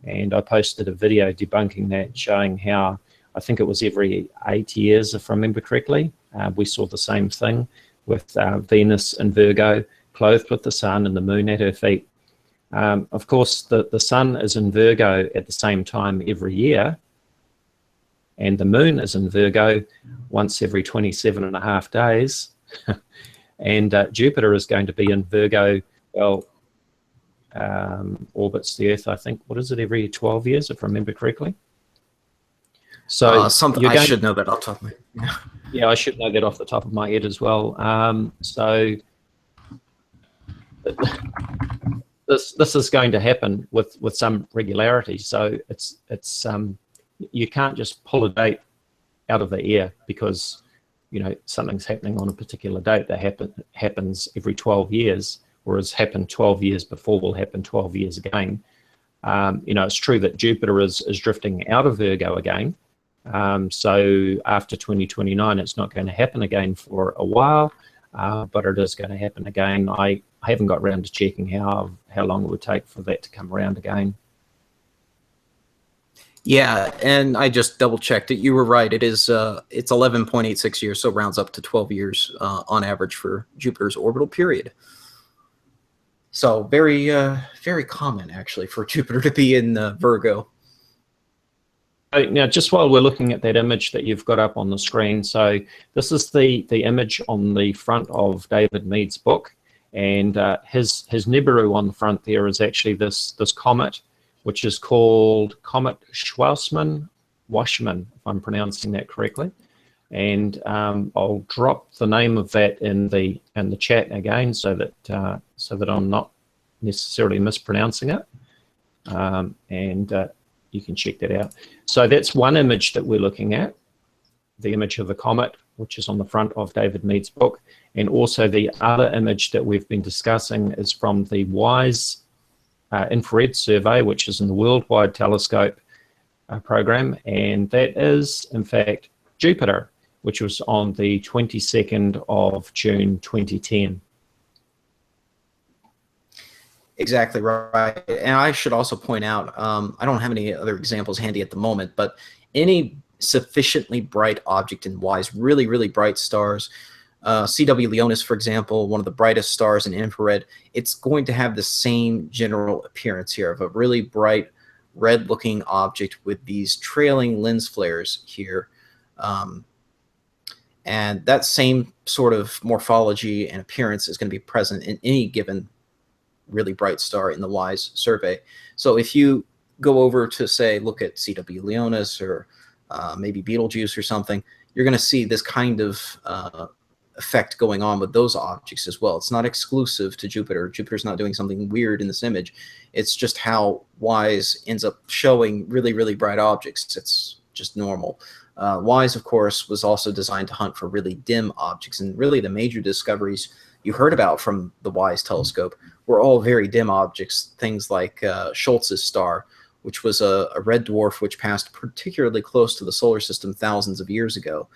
and I posted a video debunking that, showing how I think it was every 8 years, if I remember correctly, we saw the same thing with Venus in Virgo, clothed with the sun and the moon at her feet. Of course, the sun is in Virgo at the same time every year, and the moon is in Virgo once every 27.5 days. And Jupiter is going to be in Virgo, well, orbits the Earth, I think, what is it, every 12 years, if I remember correctly? So something I should know that off the top of my head. Yeah, I should know that off the top of my head as well. So this is going to happen with some regularity. So it's you can't just pull a date out of the air because you know something's happening on a particular date that happens every 12 years, whereas happened 12 years before will happen 12 years again. You know, it's true that Jupiter is drifting out of Virgo again. So after 2029, it's not going to happen again for a while, but it is going to happen again. I haven't got around to checking how long it would take for that to come around again. Yeah, and I just double checked it. You were right. It is it's 11.86 years, so rounds up to 12 years on average for Jupiter's orbital period. So very very common actually for Jupiter to be in Virgo. Now, just while we're looking at that image that you've got up on the screen, so this is the image on the front of David Mead's book, and his Nibiru on the front there is actually this comet, which is called Comet Washman, if I'm pronouncing that correctly. And I'll drop the name of that in the chat again, so that I'm not necessarily mispronouncing it, and you can check that out. So that's one image that we're looking at, the image of the comet, which is on the front of David Mead's book. And also the other image that we've been discussing is from the WISE infrared survey, which is in the Worldwide Telescope program. And that is, in fact, Jupiter, which was on the 22nd of June 2010. Exactly right. And I should also point out, I don't have any other examples handy at the moment, but any sufficiently bright object in WISE, really, really bright stars, CW Leonis, for example, one of the brightest stars in infrared, it's going to have the same general appearance here of a really bright red-looking object with these trailing lens flares here. And that same sort of morphology and appearance is going to be present in any given really bright star in the WISE survey. So if you go over to, say, look at CW Leonis or maybe Betelgeuse or something, you're going to see this kind of effect going on with those objects as well. It's not exclusive to Jupiter. Jupiter's not doing something weird in this image. It's just how WISE ends up showing really, really bright objects. It's just normal. WISE, of course, was also designed to hunt for really dim objects, and really the major discoveries you heard about from the WISE telescope were all very dim objects, things like Schultz's star, which was a red dwarf which passed particularly close to the solar system thousands of years ago.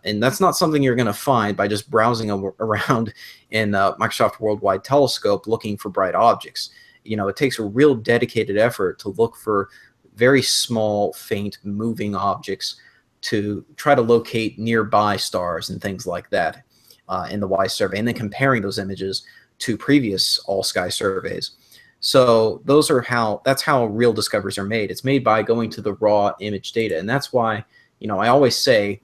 And that's not something you're going to find by just browsing around in Microsoft Worldwide Telescope looking for bright objects. You know, it takes a real dedicated effort to look for very small, faint, moving objects to try to locate nearby stars and things like that in the WISE survey, and then comparing those images to previous all-sky surveys. So that's how real discoveries are made. It's made by going to the raw image data, and that's why, you know, I always say,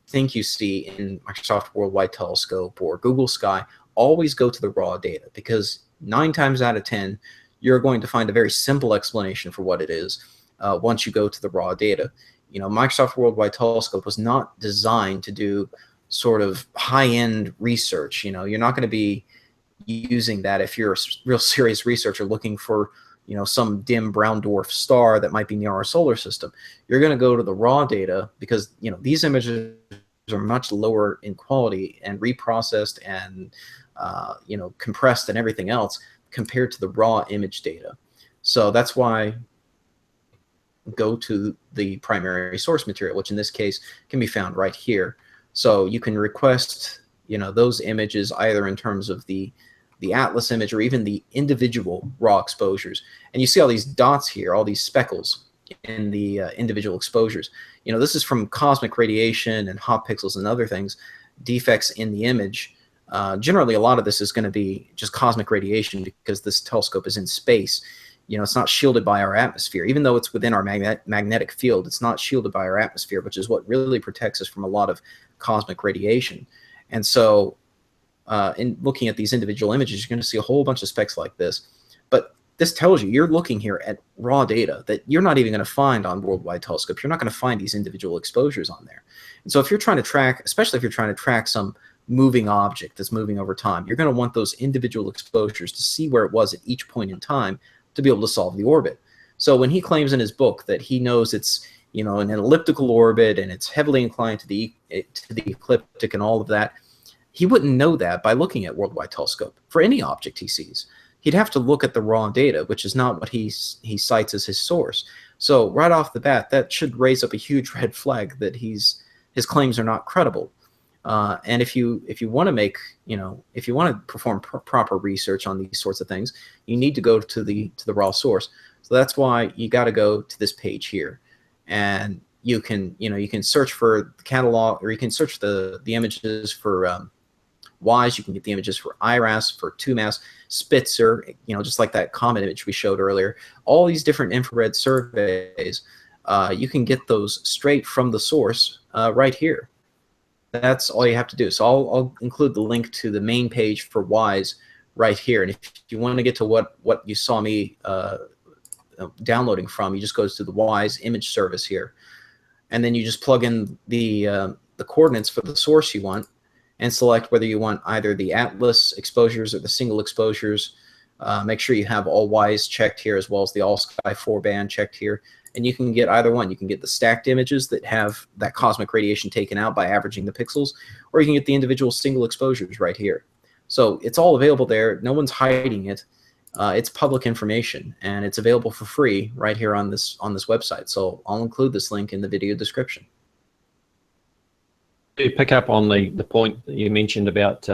think you see in Microsoft Worldwide Telescope or Google Sky, always go to the raw data, because 9 times out of 10, you're going to find a very simple explanation for what it is once you go to the raw data. You know, Microsoft Worldwide Telescope was not designed to do sort of high-end research. You know, you're not going to be using that if you're a real serious researcher looking for, you know, some dim brown dwarf star that might be near our solar system. You're going to go to the raw data because, you know, these images are much lower in quality and reprocessed and you know, compressed and everything else compared to the raw image data. So that's why go to the primary source material, which in this case can be found right here. So you can request, you know, those images either in terms of the atlas image or even the individual raw exposures. And you see all these dots here, all these speckles in the individual exposures. You know, this is from cosmic radiation and hot pixels and other things, defects in the image. Generally, a lot of this is going to be just cosmic radiation because this telescope is in space. You know, it's not shielded by our atmosphere. Even though it's within our magnetic field, it's not shielded by our atmosphere, which is what really protects us from a lot of cosmic radiation. And so in looking at these individual images, you're going to see a whole bunch of specks like this. But this tells you you're looking here at raw data that you're not even going to find on Worldwide Telescope. You're not going to find these individual exposures on there. And so if you're trying to track, especially if you're trying to track some moving object that's moving over time, you're going to want those individual exposures to see where it was at each point in time to be able to solve the orbit. So when he claims in his book that he knows it's, you know, in an elliptical orbit and it's heavily inclined to the ecliptic and all of that, he wouldn't know that by looking at Worldwide Telescope for any object he sees. He'd have to look at the raw data, which is not what he cites as his source. So right off the bat, that should raise up a huge red flag that his claims are not credible. And if you want to make, you know, if you want to perform proper research on these sorts of things, you need to go to the raw source. So that's why you got to go to this page here, and you can, you know, you can search for the catalog, or you can search the images for WISE. You can get the images for IRAS, for 2MASS, Spitzer, you know, just like that comet image we showed earlier. All these different infrared surveys, you can get those straight from the source right here. That's all you have to do. So I'll include the link to the main page for WISE right here. And if you want to get to what you saw me downloading from, you just go to the WISE image service here, and then you just plug in the coordinates for the source you want, and select whether you want either the atlas exposures or the single exposures. Make sure you have all WISE checked here, as well as the all sky 4 band checked here. And you can get either one. You can get the stacked images that have that cosmic radiation taken out by averaging the pixels, or you can get the individual single exposures right here. So it's all available there. No one's hiding it. It's public information, and it's available for free right here on this website. So I'll include this link in the video description. To pick up on the point that you mentioned about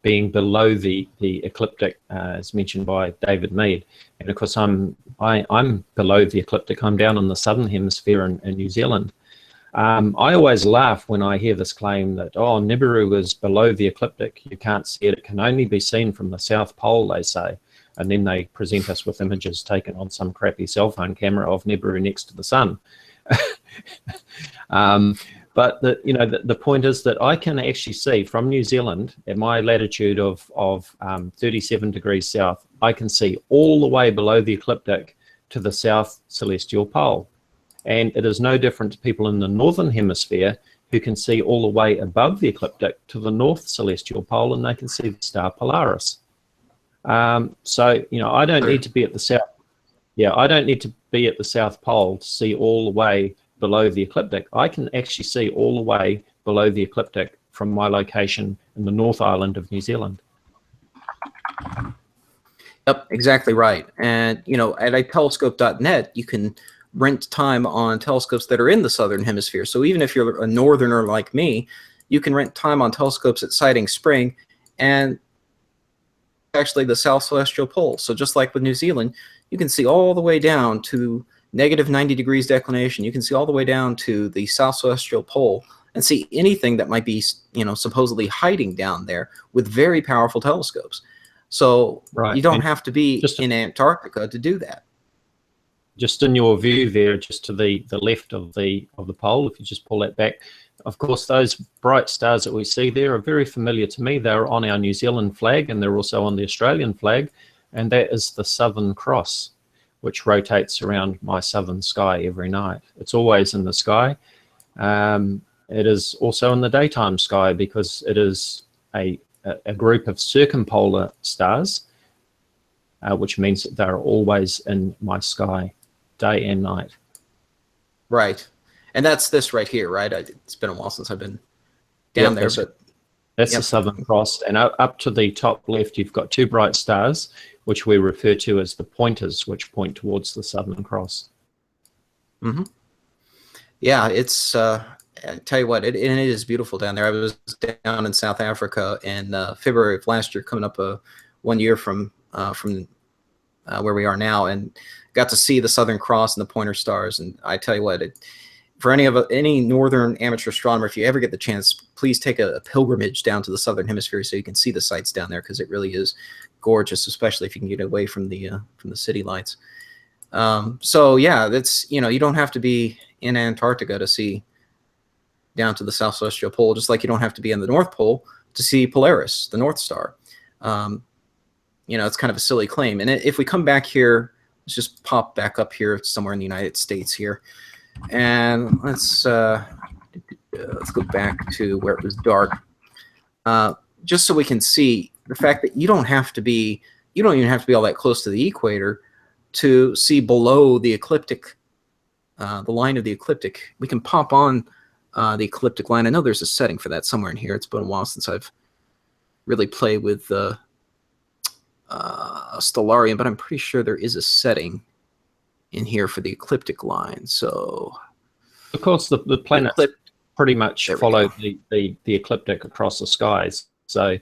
being below the ecliptic, as mentioned by David Mead, and of course I'm below the ecliptic. I'm down in the southern hemisphere in New Zealand. I always laugh when I hear this claim that, oh, Nibiru is below the ecliptic, you can't see it, it can only be seen from the South Pole, they say, and then they present us with images taken on some crappy cell phone camera of Nibiru next to the sun. But the point is that I can actually see from New Zealand at my latitude of 37 degrees south, I can see all the way below the ecliptic to the south celestial pole. And it is no different to people in the northern hemisphere who can see all the way above the ecliptic to the north celestial pole, and they can see the star Polaris. So, you know, I don't need to be at the south. Yeah, I don't need to be at the South Pole to see all the way below the ecliptic. I can actually see all the way below the ecliptic from my location in the North Island of New Zealand. Yep, exactly right. And, at itelescope.net, you can rent time on telescopes that are in the southern hemisphere. So even if you're a northerner like me, you can rent time on telescopes at Siding Spring and actually the South Celestial Pole. So just like with New Zealand, you can see all the way down to negative 90 degrees declination. You can see all the way down to the South Celestial Pole and see anything that might be, supposedly hiding down there with very powerful telescopes. So you don't have to be in Antarctica to do that. Just in your view there, just to the left of the pole, if you just pull that back, of course, those bright stars that we see there are very familiar to me. They're on our New Zealand flag, and they're also on the Australian flag, and that is the Southern Cross, which rotates around my southern sky every night. It's always in the sky. It is also in the daytime sky because it is a group of circumpolar stars, which means that they're always in my sky, day and night. Right. And that's this right here, right? It's been a while since I've been down there, but that's the Southern Cross. And up to the top left, you've got two bright stars, which we refer to as the pointers, which point towards the Southern Cross. Mm-hmm. Yeah, it's I tell you what, it is beautiful down there. I was down in South Africa in February of last year, coming up 1 year from where we are now, and got to see the Southern Cross and the Pointer Stars. And I tell you what, for any northern amateur astronomer, if you ever get the chance, please take a pilgrimage down to the southern hemisphere so you can see the sights down there, because it really is gorgeous, especially if you can get away from the city lights. So yeah, that's you don't have to be in Antarctica to see down to the South Celestial Pole, just like you don't have to be in the North Pole to see Polaris, the North Star. It's kind of a silly claim. And if we come back here, let's just pop back up here somewhere in the United States here, and let's go back to where it was dark, just so we can see the fact that you don't even have to be all that close to the equator to see below the ecliptic, the line of the ecliptic. We can pop on the ecliptic line. I know there's a setting for that somewhere in here. It's been a while since I've really played with Stellarium, but I'm pretty sure there is a setting in here for the ecliptic line. So, of course, the planets pretty much follow the ecliptic across the skies. So,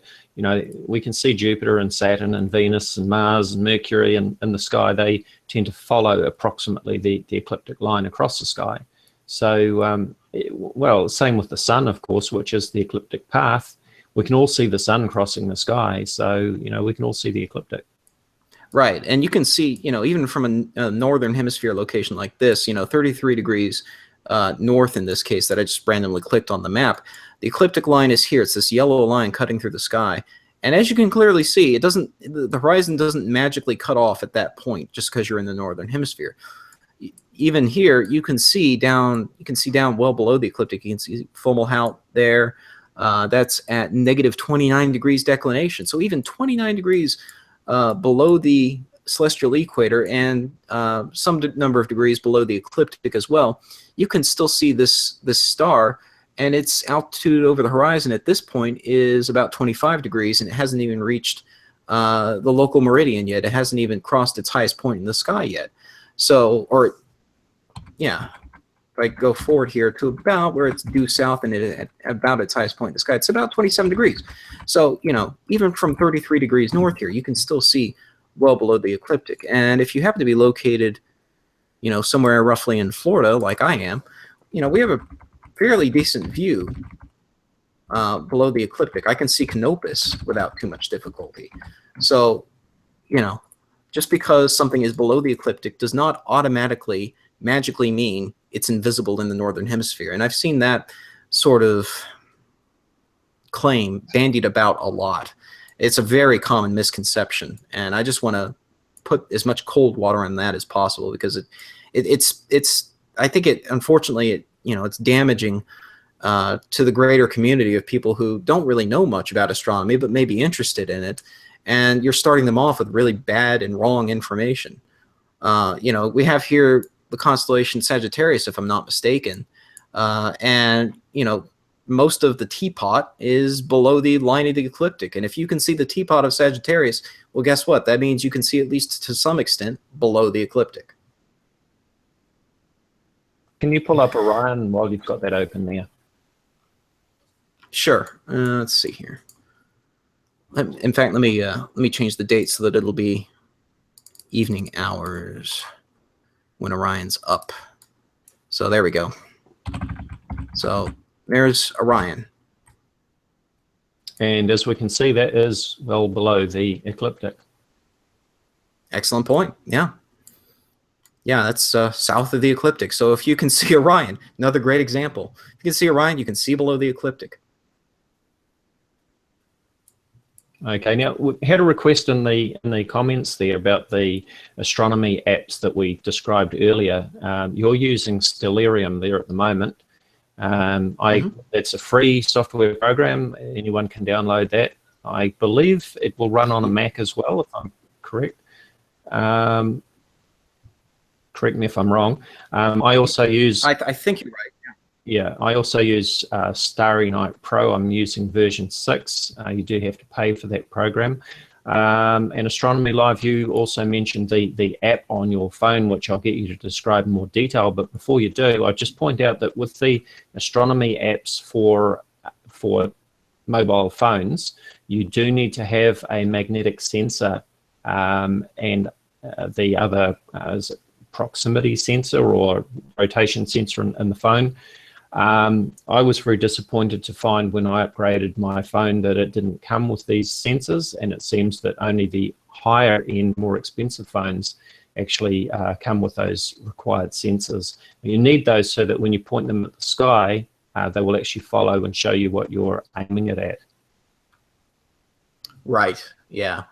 we can see Jupiter and Saturn and Venus and Mars and Mercury in the sky. They tend to follow approximately the ecliptic line across the sky. So, well, same with the sun, of course, which is the ecliptic path. We can all see the sun crossing the sky. So, we can all see the ecliptic. Right. And you can see, even from a northern hemisphere location like this, 33 degrees north in this case that I just randomly clicked on the map. The ecliptic line is here. It's this yellow line cutting through the sky. And as you can clearly see, the horizon doesn't magically cut off at that point just because you're in the northern hemisphere. Even here, you can see down well below the ecliptic. You can see Fomalhaut there. That's at negative 29 degrees declination. So even 29 degrees below the celestial equator and some number of degrees below the ecliptic as well, you can still see this star, and its altitude over the horizon at this point is about 25 degrees, and it hasn't even reached the local meridian yet. It hasn't even crossed its highest point in the sky yet. So, if I go forward here to about where it's due south and at about its highest point in the sky, it's about 27 degrees. So, even from 33 degrees north here, you can still see well below the ecliptic. And if you happen to be located, somewhere roughly in Florida, like I am, we have a fairly decent view below the ecliptic. I can see Canopus without too much difficulty. So, just because something is below the ecliptic does not automatically, magically mean it's invisible in the northern hemisphere. And I've seen that sort of claim bandied about a lot. It's a very common misconception, and I just want to put as much cold water on that as possible, because I think unfortunately it's damaging to the greater community of people who don't really know much about astronomy but may be interested in it, and you're starting them off with really bad and wrong information. You know, we have here the constellation Sagittarius, if I'm not mistaken, and you know, most of the teapot is below the line of the ecliptic. And if you can see the teapot of Sagittarius, well, guess what? That means you can see at least to some extent below the ecliptic. Can you pull up Orion while you've got that open there? Sure. Let's see here. In fact, let me change the date so that it'll be evening hours when Orion's up. So there we go. So there's Orion. And as we can see, that is well below the ecliptic. Excellent point. Yeah. Yeah, that's south of the ecliptic. So if you can see Orion, another great example. If you can see Orion, you can see below the ecliptic. Okay, now we had a request in the comments there about the astronomy apps that we described earlier. You're using Stellarium there at the moment. It's a free software program. Anyone can download that. I believe it will run on a Mac as well, if I'm correct. Correct me if I'm wrong. I also use... I think you're right. Yeah, I also use Starry Night Pro. I'm using version 6. You do have to pay for that program. And Astronomy Live, you also mentioned the app on your phone, which I'll get you to describe in more detail. But before you do, I'll just point out that with the astronomy apps for mobile phones, you do need to have a magnetic sensor and the other is it proximity sensor or rotation sensor in the phone. I was very disappointed to find when I upgraded my phone that it didn't come with these sensors, and it seems that only the higher end, more expensive phones actually come with those required sensors. You need those so that when you point them at the sky, they will actually follow and show you what you're aiming it at. Right, yeah.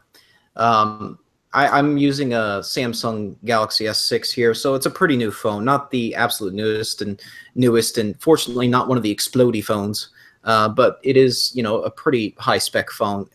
I'm using a Samsung Galaxy S6 here, so it's a pretty new phone, not the absolute newest, and fortunately not one of the explodey phones, but it is, you know, a pretty high spec phone.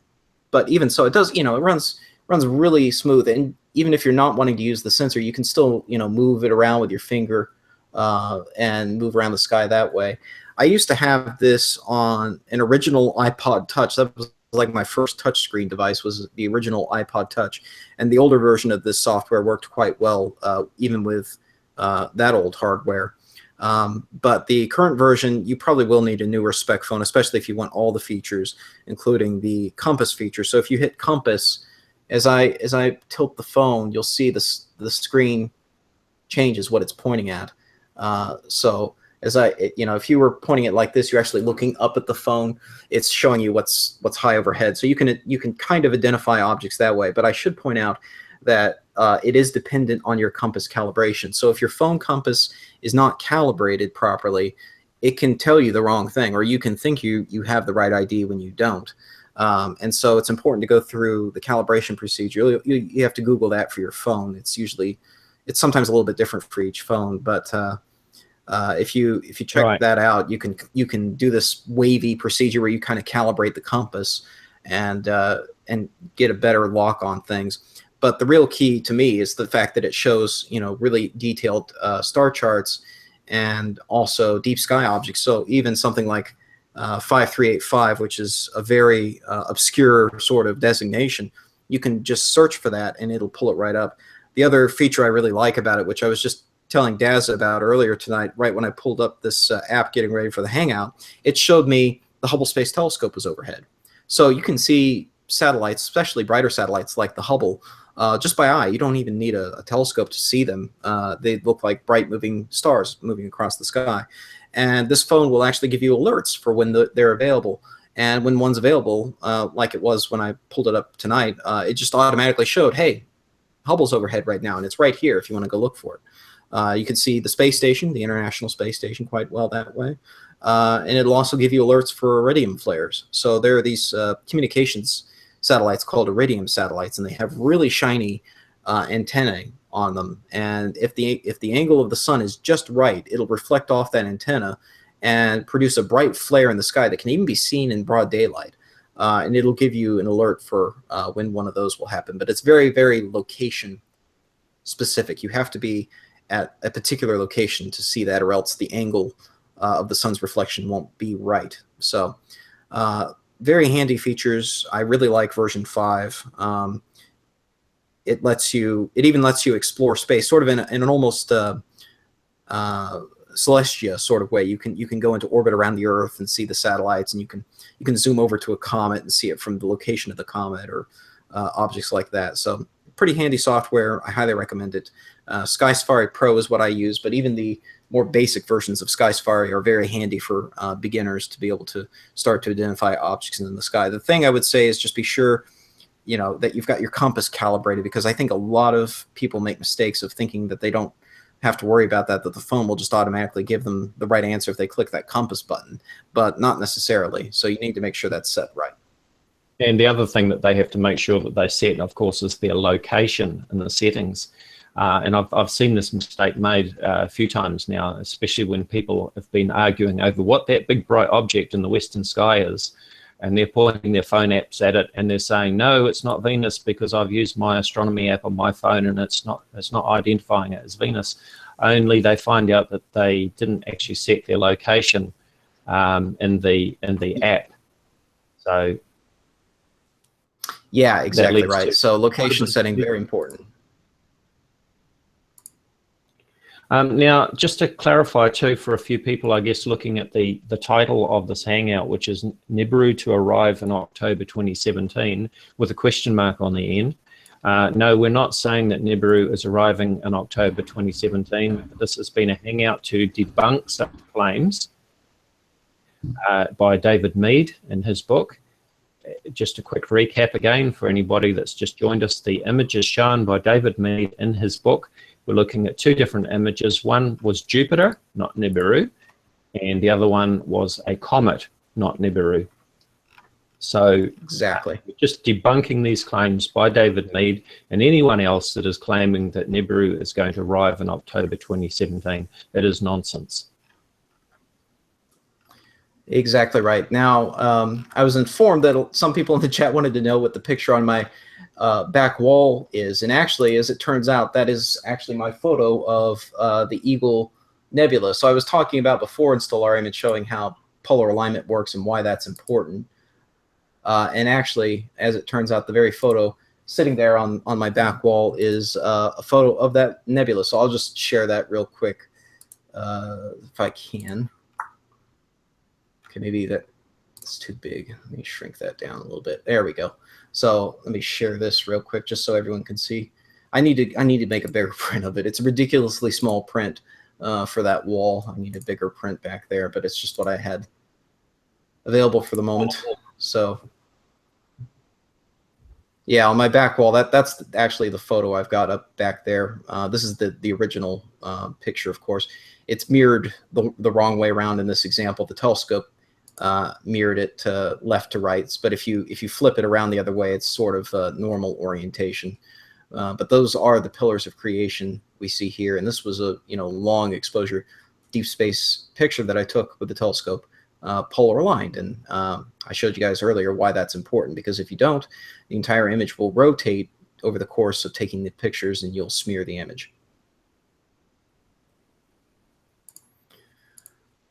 But even so, it does, you know, it runs really smooth, and even if you're not wanting to use the sensor, you can still, you know, move it around with your finger and move around the sky that way. I used to have this on an original iPod Touch. That was like my first touchscreen device, was the original iPod Touch, and the older version of this software worked quite well, even with that old hardware. But the current version, you probably will need a newer spec phone, especially if you want all the features, including the compass feature. So if you hit compass, as I tilt the phone, you'll see the screen changes what it's pointing at. So you know, if you were pointing it like this, you're actually looking up at the phone. It's showing you what's high overhead. So you can kind of identify objects that way. But I should point out that it is dependent on your compass calibration. So if your phone compass is not calibrated properly, it can tell you the wrong thing, or you can think you have the right ID when you don't. And so it's important to go through the calibration procedure. You have to Google that for your phone. It's sometimes a little bit different for each phone, but if you check that out, you can do this wavy procedure where you kind of calibrate the compass and get a better lock on things. But the real key to me is the fact that it shows, you know, really detailed star charts and also deep sky objects. So even something like 5385, which is a very obscure sort of designation, you can just search for that and it'll pull it right up. The other feature I really like about it, which I was just telling Daz about earlier tonight, right when I pulled up this app getting ready for the Hangout, it showed me the Hubble Space Telescope was overhead. So you can see satellites, especially brighter satellites like the Hubble, just by eye. You don't even need a telescope to see them. They look like bright moving stars moving across the sky. And this phone will actually give you alerts for when they're available. And when one's available, like it was when I pulled it up tonight, it just automatically showed, hey, Hubble's overhead right now, and it's right here if you want to go look for it. You can see the space station, the International Space Station, quite well that way. And it'll also give you alerts for iridium flares. So there are these communications satellites called iridium satellites, and they have really shiny antennae on them. And if the angle of the sun is just right, it'll reflect off that antenna and produce a bright flare in the sky that can even be seen in broad daylight. And it'll give you an alert for when one of those will happen. But it's very, very location specific. You have to be at a particular location to see that, or else the angle of the sun's reflection won't be right. So very handy features. I really like version 5. It even lets you explore space sort of in an almost celestia sort of way. You can go into orbit around the Earth and see the satellites, and you can zoom over to a comet and see it from the location of the comet, or objects like that. So pretty handy software. I highly recommend it. Sky Safari Pro is what I use, but even the more basic versions of Sky Safari are very handy for beginners to be able to start to identify objects in the sky. The thing I would say is just be sure that you've got your compass calibrated, because I think a lot of people make mistakes of thinking that they don't have to worry about that the phone will just automatically give them the right answer if they click that compass button, but not necessarily. So you need to make sure that's set right. And the other thing that they have to make sure that they set, of course, is their location in the settings. And I've seen this mistake made a few times now, especially when people have been arguing over what that big bright object in the western sky is. And they're pointing their phone apps at it, and they're saying, no, it's not Venus because I've used my astronomy app on my phone and it's not identifying it as Venus. Only they find out that they didn't actually set their location in the app. So yeah, exactly right. So location setting, very important. Now, just to clarify too, for a few people, I guess, looking at the title of this Hangout, which is Nibiru to arrive in October 2017, with a question mark on the end. No, we're not saying that Nibiru is arriving in October 2017. This has been a Hangout to debunk some claims by David Mead in his book. Just a quick recap again for anybody that's just joined us. The images shown by David Mead in his book, we're looking at two different images. One was Jupiter, not Nibiru, and the other one was a comet, not Nibiru. So exactly, just debunking these claims by David Mead and anyone else that is claiming that Nibiru is going to arrive in October 2017. It is nonsense. Exactly right. Now, I was informed that some people in the chat wanted to know what the picture on my back wall is, and actually, as it turns out, that is actually my photo of the Eagle Nebula. So I was talking about before in Stellarium and showing how polar alignment works and why that's important. And actually, as it turns out, the very photo sitting there on my back wall is a photo of that nebula. So I'll just share that real quick if I can. Okay, maybe that's too big. Let me shrink that down a little bit. There we go. So let me share this real quick just so everyone can see. I need to make a bigger print of it. It's a ridiculously small print for that wall. I need a bigger print back there, but it's just what I had available for the moment. So yeah, on my back wall, that's actually the photo I've got up back there. This is the original picture, of course. It's mirrored the wrong way around in this example. The telescope mirrored it left to right, but if you flip it around the other way, it's sort of a normal orientation. But those are the pillars of creation we see here, and this was a long exposure deep space picture that I took with the telescope, polar aligned, and I showed you guys earlier why that's important, because if you don't, the entire image will rotate over the course of taking the pictures, and you'll smear the image.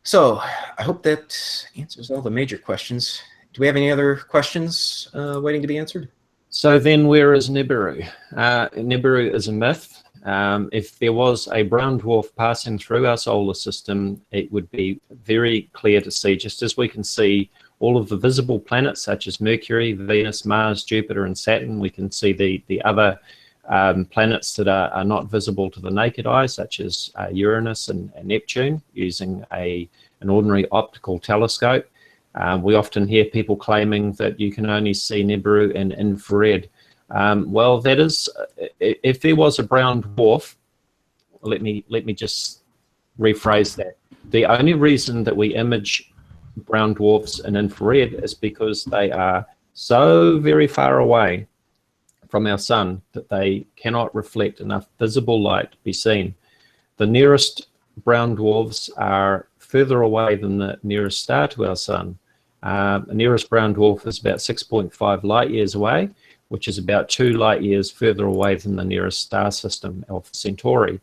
So I hope that answers all the major questions. Do we have any other questions waiting to be answered? So then where is Nibiru? Nibiru is a myth. If there was a brown dwarf passing through our solar system, it would be very clear to see, just as we can see all of the visible planets such as Mercury, Venus, Mars, Jupiter, and Saturn. We can see the other planets that are not visible to the naked eye, such as Uranus and Neptune, using an ordinary optical telescope. We often hear people claiming that you can only see Nibiru in infrared. Well, that is, if there was a brown dwarf, let me just rephrase that. The only reason that we image brown dwarfs in infrared is because they are so very far away from our sun that they cannot reflect enough visible light to be seen. The nearest brown dwarfs are further away than the nearest star to our sun. The nearest brown dwarf is about 6.5 light years away, which is about 2 light years further away than the nearest star system, Alpha Centauri.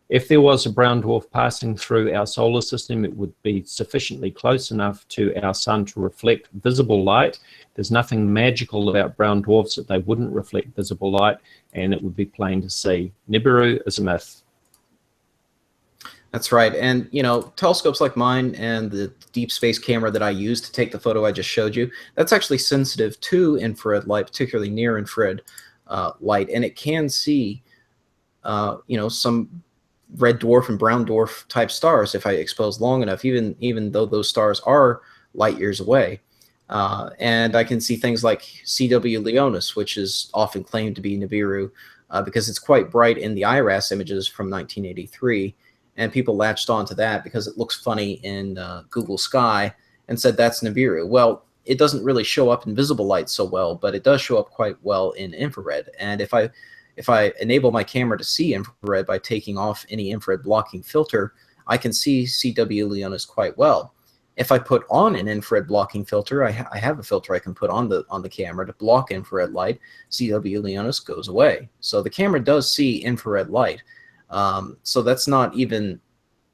If there was a brown dwarf passing through our solar system, it would be sufficiently close enough to our sun to reflect visible light. There's nothing magical about brown dwarfs that they wouldn't reflect visible light, and it would be plain to see. Nibiru is a myth. That's right. And, you know, telescopes like mine and the deep space camera that I use to take the photo I just showed you, that's actually sensitive to infrared light, particularly near infrared light. And it can see, you know, some red dwarf and brown dwarf type stars if I expose long enough, even though those stars are light years away. And I can see things like CW Leonis, which is often claimed to be Nibiru, because it's quite bright in the IRAS images from 1983. And people latched onto that because it looks funny in Google Sky and said that's Nibiru. Well, it doesn't really show up in visible light so well, but it does show up quite well in infrared. And if I enable my camera to see infrared by taking off any infrared blocking filter, I can see CW Leonis quite well. If I put on an infrared blocking filter, I have a filter I can put on the camera to block infrared light, CW Leonis goes away. So the camera does see infrared light. So that's not even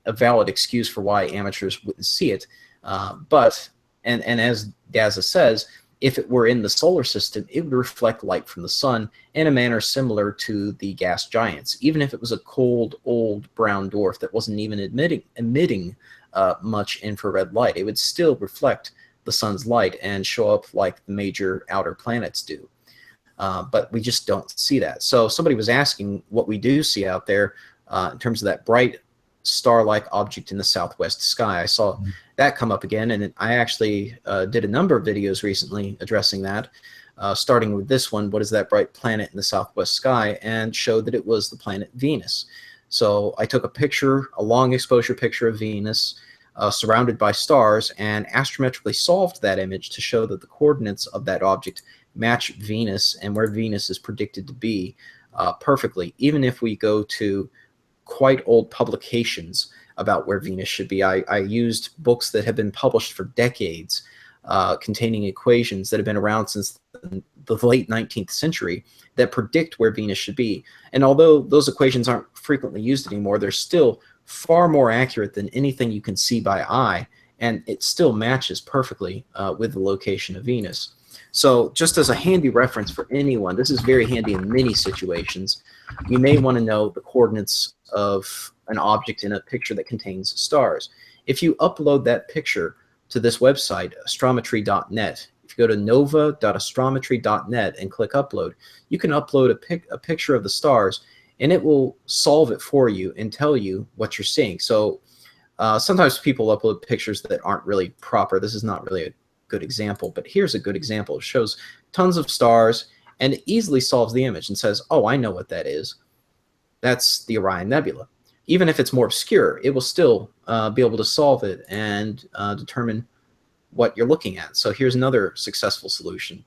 a valid excuse for why amateurs wouldn't see it. But as Daza says, if it were in the solar system, it would reflect light from the sun in a manner similar to the gas giants. Even if it was a cold, old brown dwarf that wasn't even emitting much infrared light, it would still reflect the sun's light and show up like the major outer planets do. But we just don't see that. So somebody was asking what we do see out there in terms of that bright star-like object in the southwest sky. I saw that come up again, and I actually did a number of videos recently addressing that, starting with this one, what is that bright planet in the southwest sky, and showed that it was the planet Venus. So I took a picture, a long exposure picture of Venus, surrounded by stars, and astrometrically solved that image to show that the coordinates of that object match Venus and where Venus is predicted to be perfectly, even if we go to quite old publications about where Venus should be. I used books that have been published for decades containing equations that have been around since the late 19th century that predict where Venus should be. And although those equations aren't frequently used anymore, they're still far more accurate than anything you can see by eye, and it still matches perfectly with the location of Venus. So just as a handy reference for anyone, this is very handy in many situations. You may want to know the coordinates of an object in a picture that contains stars. If you upload that picture to this website, astrometry.net, if you go to nova.astrometry.net and click upload, you can upload a picture of the stars, and it will solve it for you and tell you what you're seeing. So sometimes people upload pictures that aren't really proper. This is not really a good example, but here's a good example. It shows tons of stars, and it easily solves the image and says, oh, I know what that is. That's the Orion Nebula. Even if it's more obscure, it will still be able to solve it and determine what you're looking at. So here's another successful solution.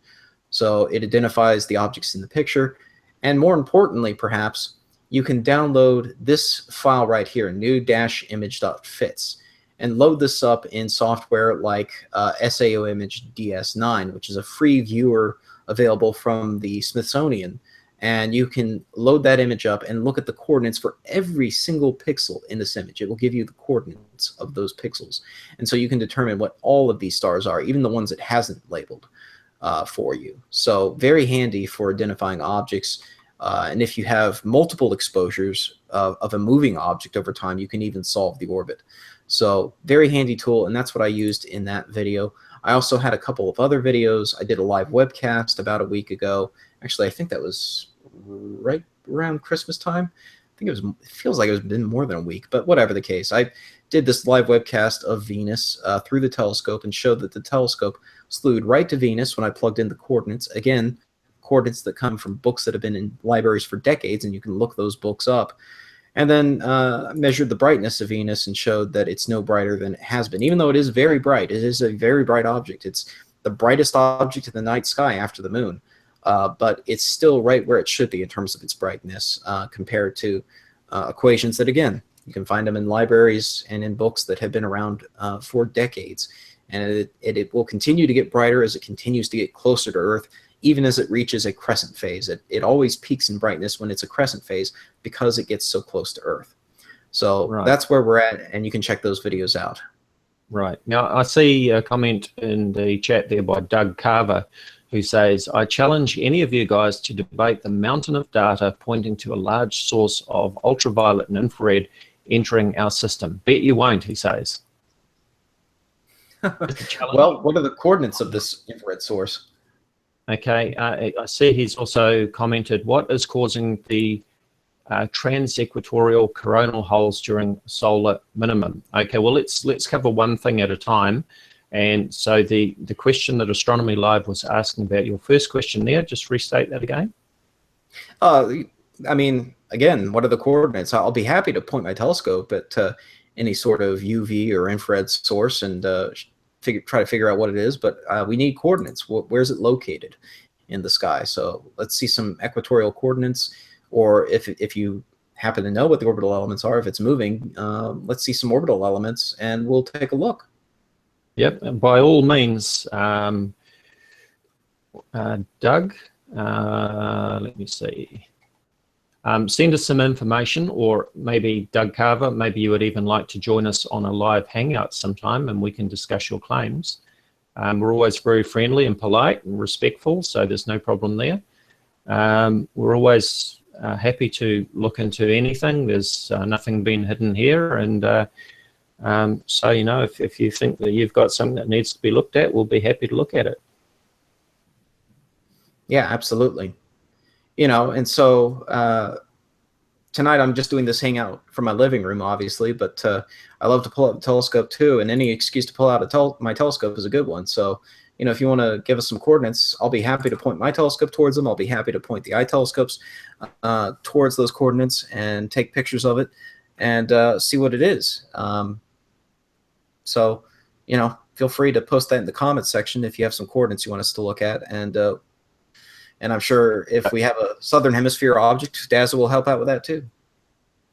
So it identifies the objects in the picture, and more importantly, perhaps, you can download this file right here, new-image.fits, and load this up in software like SAO Image DS9, which is a free viewer available from the Smithsonian. And you can load that image up and look at the coordinates for every single pixel in this image. It will give you the coordinates of those pixels. And so you can determine what all of these stars are, even the ones it hasn't labeled for you. So very handy for identifying objects. And if you have multiple exposures of a moving object over time, you can even solve the orbit. So very handy tool, and that's what I used in that video. I also had a couple of other videos. I did a live webcast about a week ago. Actually, I think that was right around Christmas time. I think it feels like it's been more than a week, but whatever the case. I did this live webcast of Venus through the telescope and showed that the telescope slewed right to Venus when I plugged in the coordinates. Again, coordinates that come from books that have been in libraries for decades, and you can look those books up. And then measured the brightness of Venus and showed that it's no brighter than it has been, even though it is very bright. It is a very bright object. It's the brightest object in the night sky after the moon. But it's still right where it should be in terms of its brightness compared to equations that, again, you can find them in libraries and in books that have been around for decades. And it will continue to get brighter as it continues to get closer to Earth, even as it reaches a crescent phase. It always peaks in brightness when it's a crescent phase because it gets so close to Earth. So that's where we're at, and you can check those videos out. Right. Now, I see a comment in the chat there by Doug Carver, who says, I challenge any of you guys to debate the mountain of data pointing to a large source of ultraviolet and infrared entering our system. Bet you won't, he says. Well, what are the coordinates of this infrared source? Okay, I see he's also commented, what is causing the trans-equatorial coronal holes during solar minimum? Okay, well, let's cover one thing at a time. And so the question that Astronomy Live was asking about, your first question there, just restate that again. I mean, again, what are the coordinates? I'll be happy to point my telescope at any sort of UV or infrared source and try to figure out what it is, but we need coordinates. Where's it located in the sky? So let's see some equatorial coordinates, or if you happen to know what the orbital elements are, if it's moving, let's see some orbital elements and we'll take a look. Yep, and by all means, Doug, let me see. Send us some information, or maybe Doug Carver, maybe you would even like to join us on a live hangout sometime and we can discuss your claims. We're always very friendly and polite and respectful, so there's no problem there. We're always happy to look into anything. There's nothing been hidden here, and so, you know, if you think that you've got something that needs to be looked at, we'll be happy to look at it. Yeah, absolutely. You know, and so tonight I'm just doing this hangout from my living room, obviously, but I love to pull out the telescope too, and any excuse to pull out my telescope is a good one. So, you know, if you want to give us some coordinates, I'll be happy to point my telescope towards them. I'll be happy to point the eye telescopes towards those coordinates and take pictures of it and see what it is. So, you know, feel free to post that in the comments section if you have some coordinates you want us to look at. And I'm sure if we have a southern hemisphere object, Dazza will help out with that too.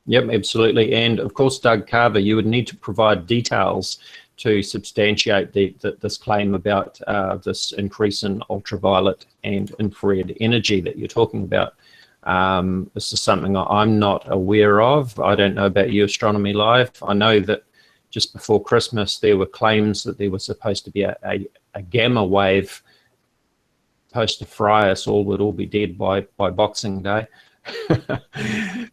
Yep, absolutely. And of course, Doug Carver, you would need to provide details to substantiate this claim about this increase in ultraviolet and infrared energy that you're talking about. This is something I'm not aware of. I don't know about you, Astronomy Live. I know that just before Christmas, there were claims that there was supposed to be a gamma wave supposed to fry us all. We'd all be dead by Boxing Day.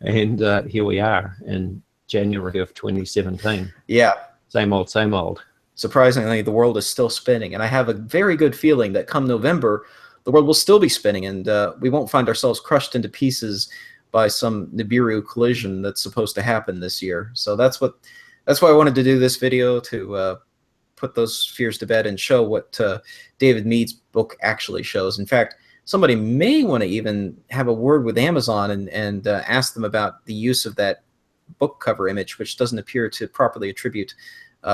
And here we are in January of 2017. Yeah. Same old, same old. Surprisingly, the world is still spinning. And I have a very good feeling that come November, the world will still be spinning, and we won't find ourselves crushed into pieces by some Nibiru collision that's supposed to happen this year. So that's why I wanted to do this video, to put those fears to bed and show what David Mead's book actually shows. In fact, somebody may want to even have a word with Amazon and ask them about the use of that book cover image, which doesn't appear to properly attribute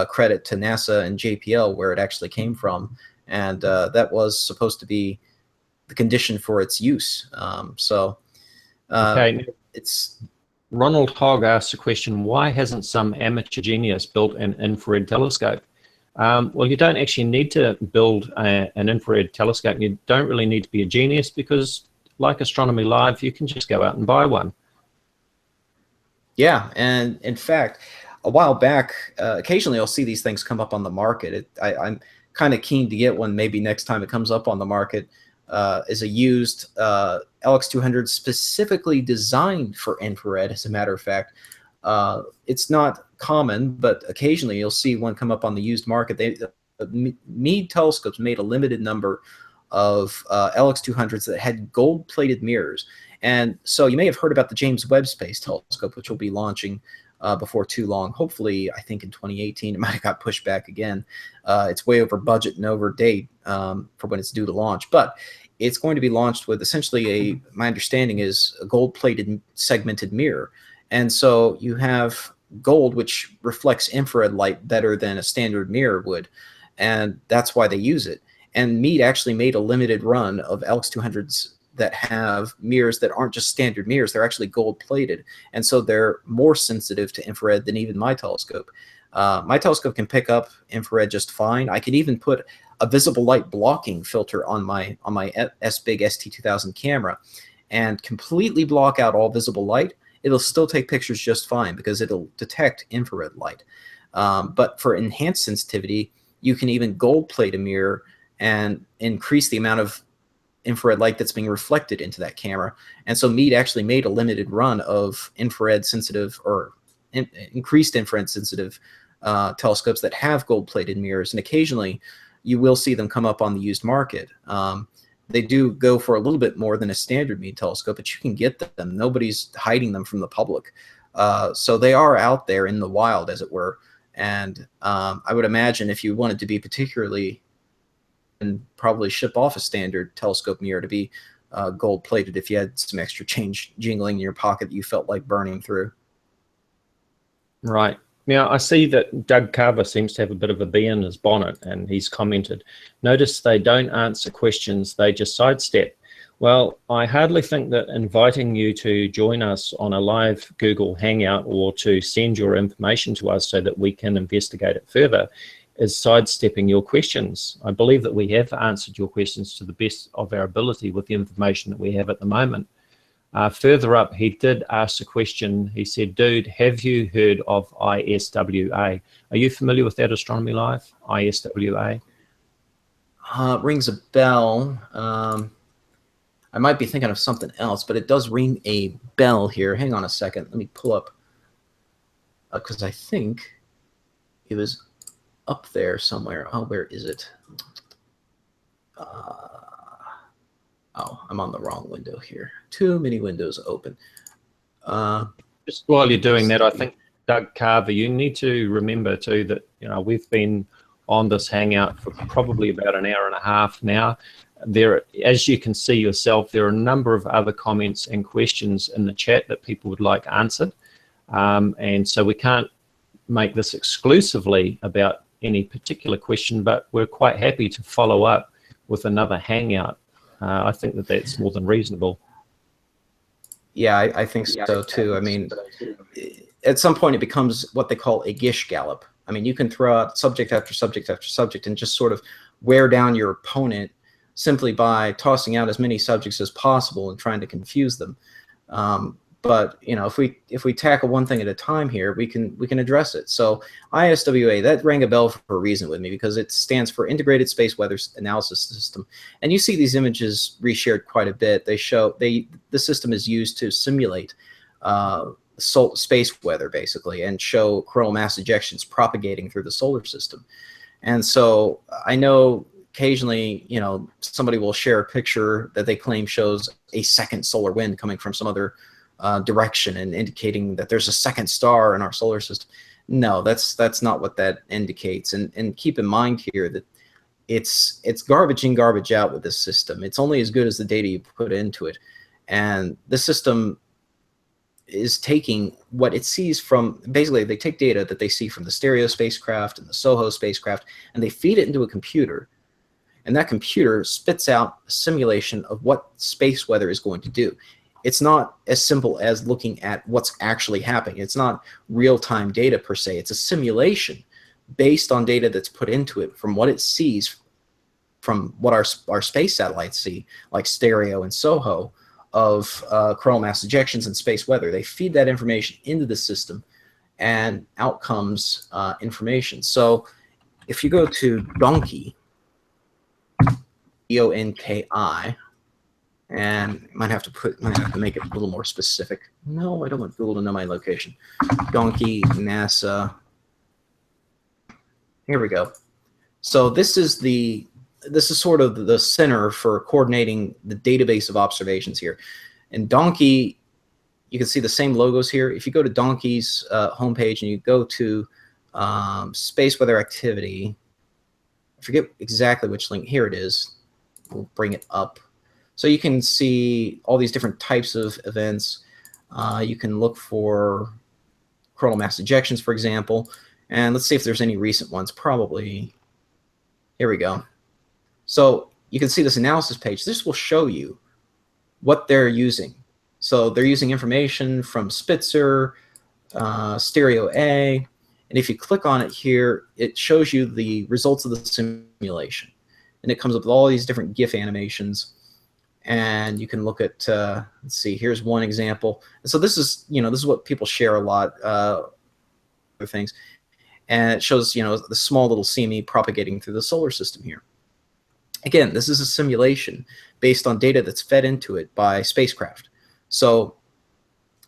credit to NASA and JPL where it actually came from. And that was supposed to be the condition for its use. Okay. It's... Ronald Hogg asks a question, why hasn't some amateur genius built an infrared telescope? Well, you don't actually need to build an infrared telescope. You don't really need to be a genius, because like Astronomy Live, you can just go out and buy one. Yeah, and in fact, a while back, occasionally I'll see these things come up on the market. I'm kind of keen to get one maybe next time it comes up on the market. Is a used LX200 specifically designed for infrared, as a matter of fact. It's not common, but occasionally you'll see one come up on the used market. Mead Telescopes made a limited number of LX200s that had gold-plated mirrors. And so you may have heard about the James Webb Space Telescope, which will be launching before too long. Hopefully, I think in 2018. It might have got pushed back again. It's way over budget and over date for when it's due to launch. But it's going to be launched with essentially my understanding is a gold-plated segmented mirror. And so you have gold, which reflects infrared light better than a standard mirror would. And that's why they use it. And Mead actually made a limited run of LX200s that have mirrors that aren't just standard mirrors. They're actually gold-plated. And so they're more sensitive to infrared than even my telescope. My telescope can pick up infrared just fine. I can even put a visible light blocking filter on my S-Big ST2000 camera and completely block out all visible light. It'll still take pictures just fine because it'll detect infrared light. But for enhanced sensitivity, you can even gold plate a mirror and increase the amount of infrared light that's being reflected into that camera. And so Meade actually made a limited run of infrared sensitive or increased infrared sensitive telescopes that have gold plated mirrors. And occasionally you will see them come up on the used market. They do go for a little bit more than a standard Meade telescope, but you can get them. Nobody's hiding them from the public. So they are out there in the wild, as it were. And I would imagine if you wanted to be particularly, and probably ship off a standard telescope mirror to be gold plated if you had some extra change jingling in your pocket that you felt like burning through. Right. Now, I see that Doug Carver seems to have a bit of a bee in his bonnet, and he's commented, notice they don't answer questions, they just sidestep. Well, I hardly think that inviting you to join us on a live Google Hangout or to send your information to us so that we can investigate it further is sidestepping your questions. I believe that we have answered your questions to the best of our ability with the information that we have at the moment. Further up, he did ask a question. He said, dude, have you heard of ISWA? Are you familiar with that, Astronomy Live, ISWA? Rings a bell. I might be thinking of something else, but it does ring a bell here. Hang on a second. Let me pull up, because I think it was up there somewhere. Oh, where is it? Oh, I'm on the wrong window here. Too many windows open. Just while you're doing that, I think, Doug Carver, you need to remember too that, you know, we've been on this hangout for probably about an hour and a half now. There, as you can see yourself, there are a number of other comments and questions in the chat that people would like answered. And so we can't make this exclusively about any particular question, but we're quite happy to follow up with another hangout. I think that that's more than reasonable. Yeah, I think so too. I mean, at some point it becomes what they call a gish gallop. I mean, you can throw out subject after subject after subject and just sort of wear down your opponent simply by tossing out as many subjects as possible and trying to confuse them. But you know, if we tackle one thing at a time here, we can address it. So ISWA, that rang a bell for a reason with me, because it stands for Integrated Space Weather Analysis System. And you see these images reshared quite a bit. They show the system is used to simulate space weather basically, and show coronal mass ejections propagating through the solar system. And so I know occasionally, you know, somebody will share a picture that they claim shows a second solar wind coming from some other direction and indicating that there's a second star in our solar system. No, that's not what that indicates. And keep in mind here that it's garbage in, garbage out with this system. It's only as good as the data you put into it. And the system is taking what it sees from, basically they take data that they see from the Stereo spacecraft and the SOHO spacecraft, and they feed it into a computer. And that computer spits out a simulation of what space weather is going to do. It's not as simple as looking at what's actually happening. It's not real-time data per se. It's a simulation based on data that's put into it from what it sees from what our space satellites see, like Stereo and SOHO, of coronal mass ejections and space weather. They feed that information into the system, and out comes information. So if you go to Donki, D-O-N-K-I, and might have to make it a little more specific. No, I don't want Google to know my location. Donkey, NASA. Here we go. So this is sort of the center for coordinating the database of observations here. And Donkey, you can see the same logos here. If you go to Donkey's homepage and you go to space weather activity, I forget exactly which link. Here it is. We'll bring it up. So you can see all these different types of events. You can look for coronal mass ejections, for example. And let's see if there's any recent ones. Probably. Here we go. So you can see this analysis page. This will show you what they're using. So they're using information from Spitzer, Stereo A, And if you click on it here, it shows you the results of the simulation. And it comes up with all these different GIF animations. And you can look at, let's see, here's one example. And so this is, this is what people share a lot, other things. And it shows, the small little CME propagating through the solar system here. Again, this is a simulation based on data that's fed into it by spacecraft. So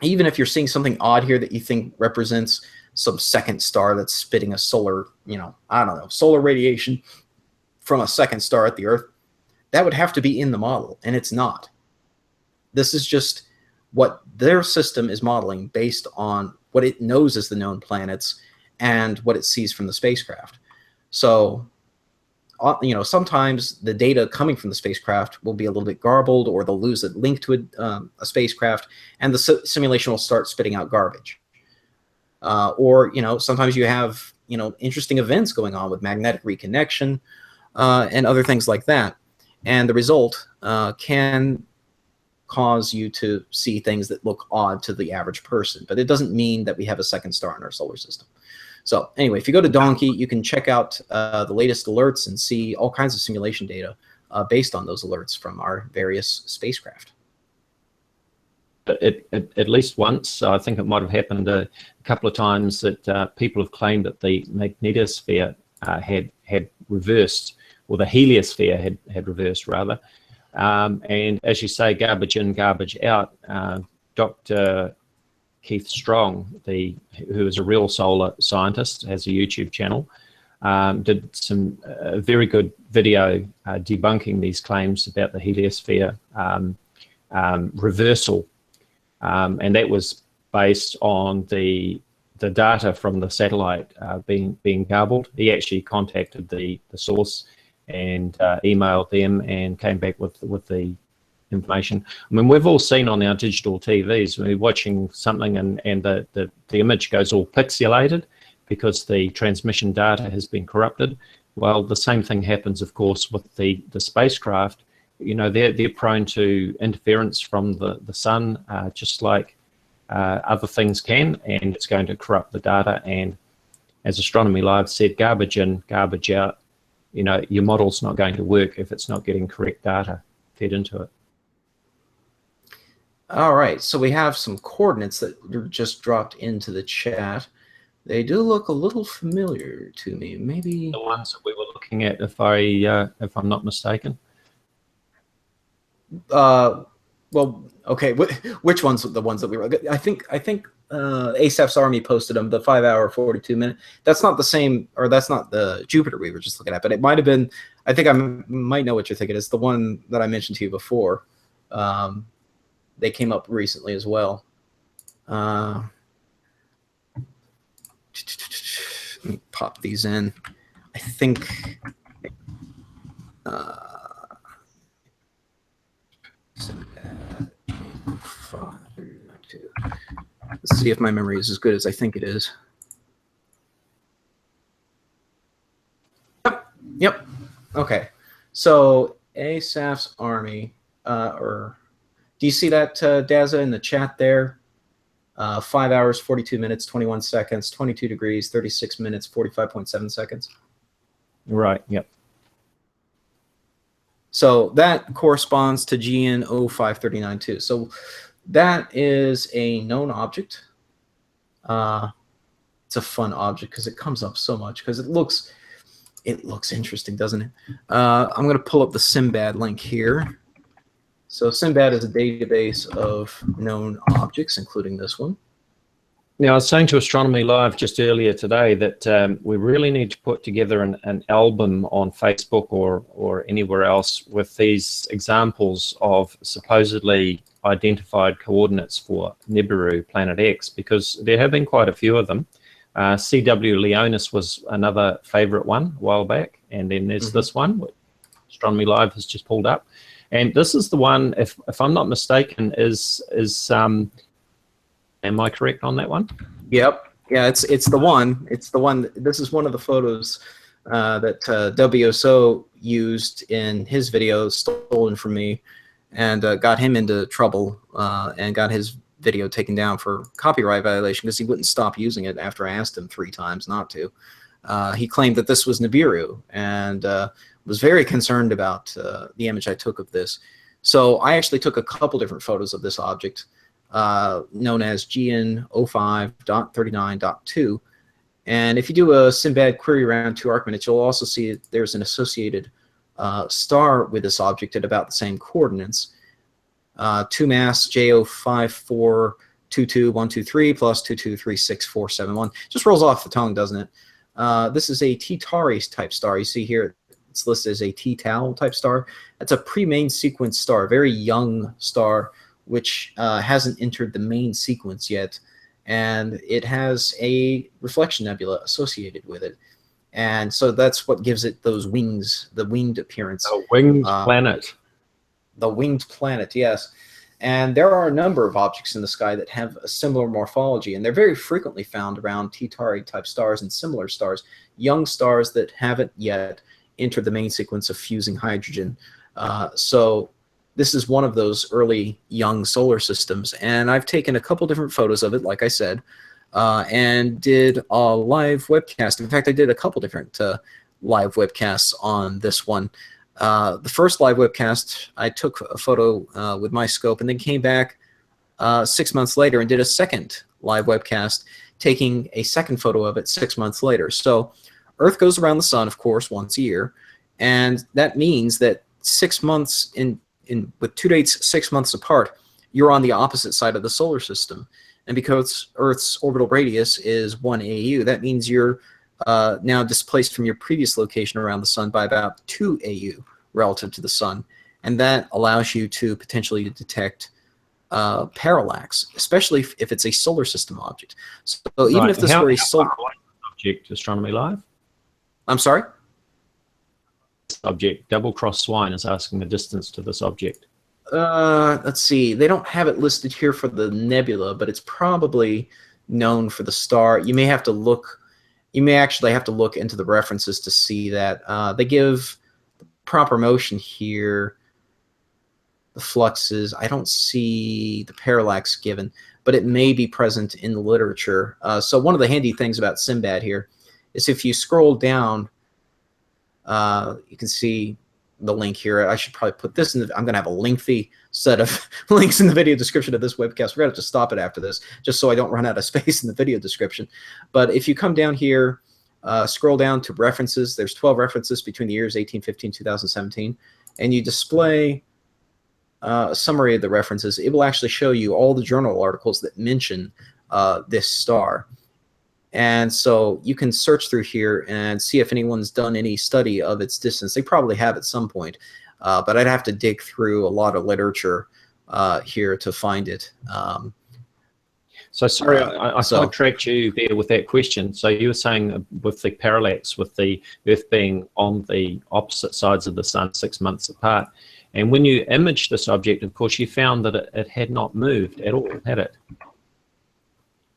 even if you're seeing something odd here that you think represents some second star that's spitting a solar, I don't know, solar radiation from a second star at the Earth, that would have to be in the model, and it's not. This is just what their system is modeling based on what it knows as the known planets and what it sees from the spacecraft. So, sometimes the data coming from the spacecraft will be a little bit garbled, or they'll lose a link to a spacecraft, and the simulation will start spitting out garbage. Or, sometimes you have, interesting events going on with magnetic reconnection and other things like that. And the result can cause you to see things that look odd to the average person. But it doesn't mean that we have a second star in our solar system. So anyway, if you go to Donkey, you can check out the latest alerts and see all kinds of simulation data based on those alerts from our various spacecraft. At least once, I think it might have happened a couple of times, that people have claimed that the magnetosphere had reversed, or the heliosphere had reversed, rather. And as you say, garbage in, garbage out. Dr. Keith Strong, who is a real solar scientist, has a YouTube channel, did some very good video debunking these claims about the heliosphere reversal. And that was based on the data from the satellite being garbled. He actually contacted the source and emailed them and came back with the information. I mean, we've all seen on our digital TVs, we're watching something and the image goes all pixelated because the transmission data has been corrupted. Well, the same thing happens, of course, with the spacecraft. They're prone to interference from the sun, just like other things can, and it's going to corrupt the data. And as Astronomy Live said, garbage in, garbage out. Your model's not going to work if it's not getting correct data fed into it. All right, so we have some coordinates that were just dropped into the chat. They do look a little familiar to me. Maybe the ones that we were looking at, if I'm not mistaken. Well, okay. Which ones? The ones that we were? I think ASAF's Army posted them. The 5-hour, 42-minute. That's not the same, or that's not the Jupiter we were just looking at. But it might have been. I think I might know what you're thinking. It's the one that I mentioned to you before. They came up recently as well. Let me pop these in. I think. Let's see if my memory is as good as I think it is. Yep. Okay. So ASAF's Army, do you see that, Daza, in the chat there? 5 hours, 42 minutes, 21 seconds, 22 degrees, 36 minutes, 45.7 seconds. Right. Yep. So that corresponds to GN 0539.2. So that is a known object. It's a fun object because it comes up so much because it looks interesting, doesn't it? I'm going to pull up the SIMBAD link here. So SIMBAD is a database of known objects, including this one. Now, I was saying to Astronomy Live just earlier today that we really need to put together an album on Facebook or anywhere else with these examples of supposedly identified coordinates for Nibiru, Planet X, because there have been quite a few of them. CW Leonis was another favorite one a while back, and then there's this one, which Astronomy Live has just pulled up. And this is the one, if I'm not mistaken, is am I correct on that one? Yep. Yeah, it's the one. It's the one. This is one of the photos that WSO used in his video, stolen from me, and got him into trouble and got his video taken down for copyright violation because he wouldn't stop using it after I asked him 3 times not to. He claimed that this was Nibiru and was very concerned about the image I took of this. So I actually took a couple different photos of this object known as GN05.39.2. And if you do a Sinbad query around 2 arc minutes, you'll also see that there's an associated star with this object at about the same coordinates. 2 mass J054222123 plus 2236471. Just rolls off the tongue, doesn't it? This is a T-Tauri type star. You see here it's listed as a T-Tau type star. That's a pre-main sequence star, a very young star which hasn't entered the main sequence yet, and it has a reflection nebula associated with it. And so that's what gives it those wings, the winged appearance. A winged planet. The winged planet, yes. And there are a number of objects in the sky that have a similar morphology, and they're very frequently found around T-Tauri type stars and similar stars, young stars that haven't yet entered the main sequence of fusing hydrogen. So this is one of those early young solar systems, and I've taken a couple different photos of it, like I said, and did a live webcast. In fact, I did a couple different live webcasts on this one. The first live webcast, I took a photo with my scope and then came back 6 months later and did a second live webcast, taking a second photo of it 6 months later. So Earth goes around the sun, of course, once a year, and that means that 6 months with 2 dates 6 months apart, you're on the opposite side of the solar system. And because Earth's orbital radius is 1 AU, that means you're now displaced from your previous location around the sun by about 2 AU relative to the sun. And that allows you to potentially detect parallax, especially if it's a solar system object. So even if this were a solar object, Astronomy Live? I'm sorry? Object, Double Cross Swine is asking the distance to this object. Let's see. They don't have it listed here for the nebula, but it's probably known for the star. You may have to look. You may actually have to look into the references to see that. They give proper motion here. The fluxes. I don't see the parallax given, but it may be present in the literature. So one of the handy things about Sinbad here is if you scroll down, you can see the link here. I should probably put this in the, I'm going to have a lengthy set of links in the video description of this webcast. We're going to have to stop it after this just so I don't run out of space in the video description. But if you come down here, scroll down to references, there's 12 references between the years 1815 2017, and you display a summary of the references. It will actually show you all the journal articles that mention this star. And so you can search through here and see if anyone's done any study of its distance. They probably have at some point, but I'd have to dig through a lot of literature here to find it. So sorry, I sidetracked you there with that question. So you were saying with the parallax, with the Earth being on the opposite sides of the sun 6 months apart, and when you imaged this object, of course, you found that it had not moved at all, had it?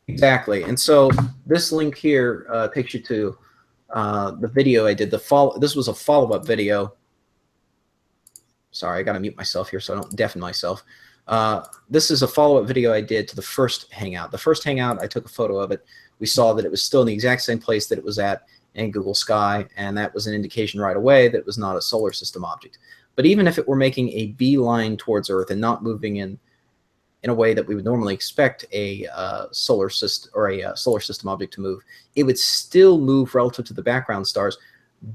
Exactly. And so this link here takes you to the video I did. This was a follow-up video. Sorry, I got to mute myself here so I don't deafen myself. This is a follow-up video I did to the first hangout. The first hangout, I took a photo of it. We saw that it was still in the exact same place that it was at in Google Sky, and that was an indication right away that it was not a solar system object. But even if it were making a beeline towards Earth and not moving in a way that we would normally expect a solar system or a solar system object to move, it would still move relative to the background stars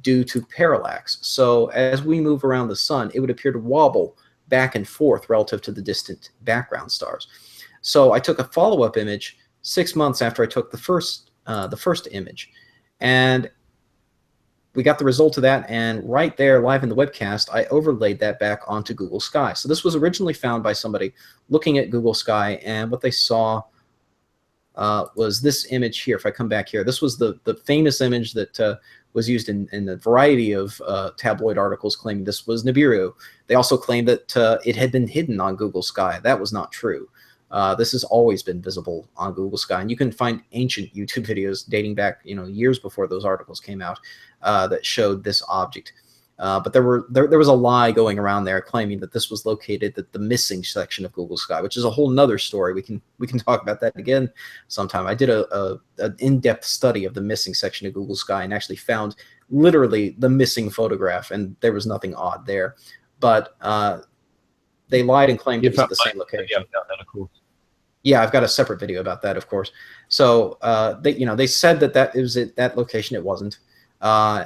due to parallax. So as we move around the sun, it would appear to wobble back and forth relative to the distant background stars. So I took a follow-up image 6 months after I took the first image, and we got the result of that, and right there live in the webcast, I overlaid that back onto Google Sky. So this was originally found by somebody looking at Google Sky, and what they saw was this image here. If I come back here, this was the famous image that was used in a variety of tabloid articles claiming this was Nibiru. They also claimed that it had been hidden on Google Sky. That was not true. This has always been visible on Google Sky, and you can find ancient YouTube videos dating back, years before those articles came out that showed this object. But there was a lie going around there claiming that this was located at the missing section of Google Sky, which is a whole nother story. We can talk about that again sometime. I did an in-depth study of the missing section of Google Sky and actually found literally the missing photograph, and there was nothing odd there. But they lied and claimed it was at the same location. About that, of course. Yeah, I've got a separate video about that, of course. So they said that it was at that location. It wasn't.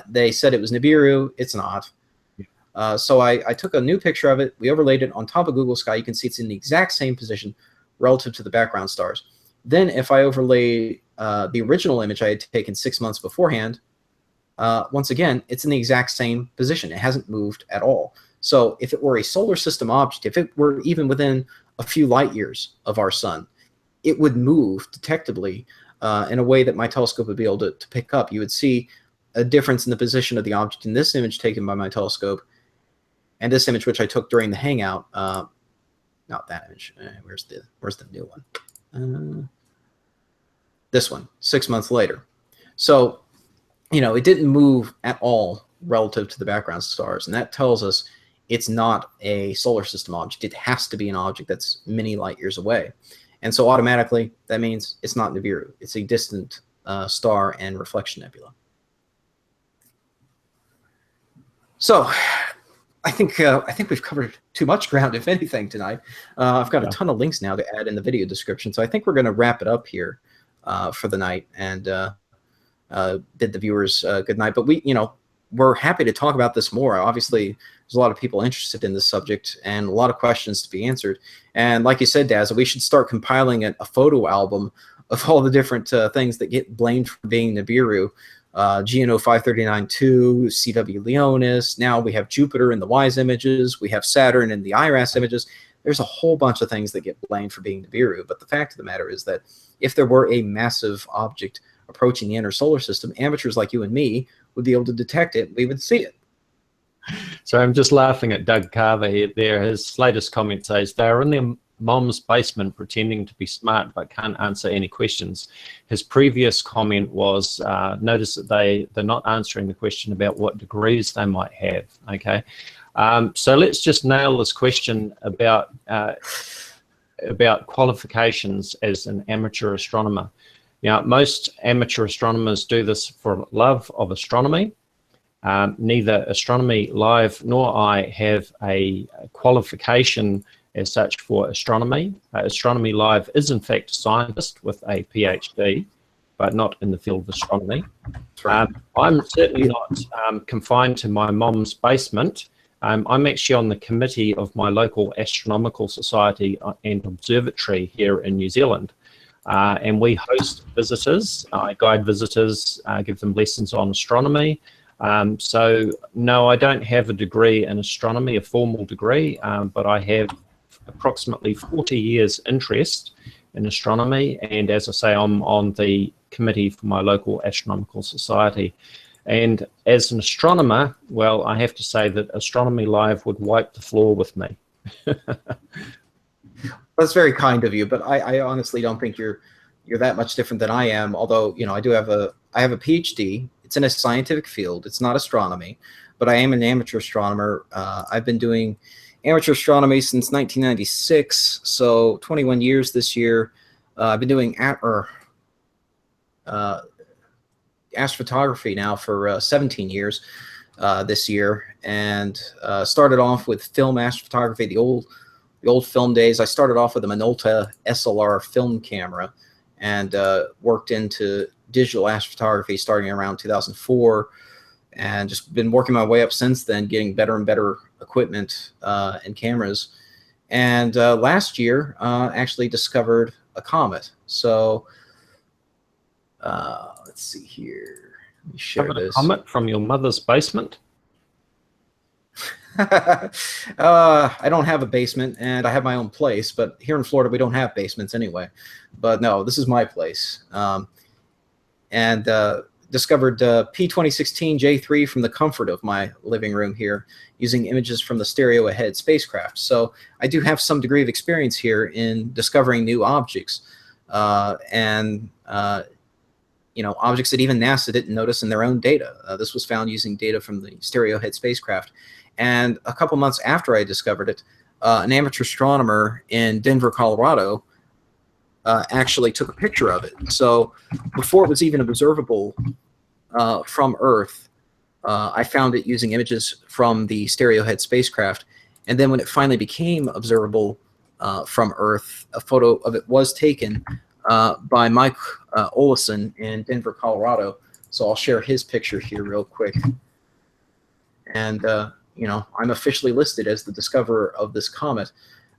They said it was Nibiru. It's not. So I took a new picture of it. We overlaid it on top of Google Sky. You can see it's in the exact same position relative to the background stars. Then if I overlay the original image I had taken 6 months beforehand, once again, it's in the exact same position. It hasn't moved at all. So if it were a solar system object, if it were even within a few light years of our sun, it would move detectably in a way that my telescope would be able to pick up. You would see a difference in the position of the object in this image taken by my telescope and this image which I took during the hangout. Not that image. Where's the new one? This one, 6 months later. So, it didn't move at all relative to the background stars, and that tells us it's not a solar system object. It has to be an object that's many light years away. And so automatically, that means it's not Nibiru. It's a distant star and reflection nebula. So I think we've covered too much ground, if anything, tonight. I've got a ton of links now to add in the video description. So I think we're going to wrap it up here for the night and bid the viewers good night. But we're happy to talk about this more. Obviously, there's a lot of people interested in this subject and a lot of questions to be answered. And like you said, Daz, we should start compiling a photo album of all the different things that get blamed for being Nibiru. GNO 539-2, CW Leonis. Now we have Jupiter in the WISE images. We have Saturn in the IRAS images. There's a whole bunch of things that get blamed for being Nibiru. But the fact of the matter is that if there were a massive object approaching the inner solar system, amateurs like you and me would be able to detect it. We would see it. So I'm just laughing at Doug Carver there. His latest comment says, they're in their mom's basement pretending to be smart but can't answer any questions. His previous comment was, notice that they're not answering the question about what degrees they might have. Okay, so let's just nail this question about qualifications as an amateur astronomer. Most amateur astronomers do this for love of astronomy. Neither Astronomy Live nor I have a qualification as such for astronomy. Astronomy Live is in fact a scientist with a PhD, but not in the field of astronomy. Right. I'm certainly not confined to my mom's basement. I'm actually on the committee of my local astronomical society and observatory here in New Zealand. And we host visitors. I guide visitors, give them lessons on astronomy. So no, I don't have a degree in astronomy, a formal degree, but I have approximately 40 years interest in astronomy. And as I say, I'm on the committee for my local astronomical society. And as an astronomer, well, I have to say that Astronomy Live would wipe the floor with me. That's very kind of you, but I honestly don't think you're that much different than I am. Although I do have a PhD. It's in a scientific field. It's not astronomy, but I am an amateur astronomer. I've been doing amateur astronomy since 1996, so 21 years this year. I've been doing astrophotography now for 17 years this year, and started off with film astrophotography, the old film days. I started off with a Minolta SLR film camera and worked into digital astrophotography starting around 2004, and just been working my way up since then, getting better and better equipment and cameras. And last year, actually discovered a comet. So let's see here. Let me share this. A comet from your mother's basement? I don't have a basement, and I have my own place, but here in Florida we don't have basements anyway. But no, this is my place. And discovered P2016 J3 from the comfort of my living room here, using images from the stereo ahead spacecraft. So I do have some degree of experience here in discovering new objects. objects that even NASA didn't notice in their own data. This was found using data from the Stereohead spacecraft. And a couple months after I discovered it, an amateur astronomer in Denver, Colorado, actually took a picture of it. So before it was even observable from Earth, I found it using images from the Stereohead spacecraft. And then when it finally became observable from Earth, a photo of it was taken by Mike Olison in Denver, Colorado. So I'll share his picture here real quick. And, I'm officially listed as the discoverer of this comet.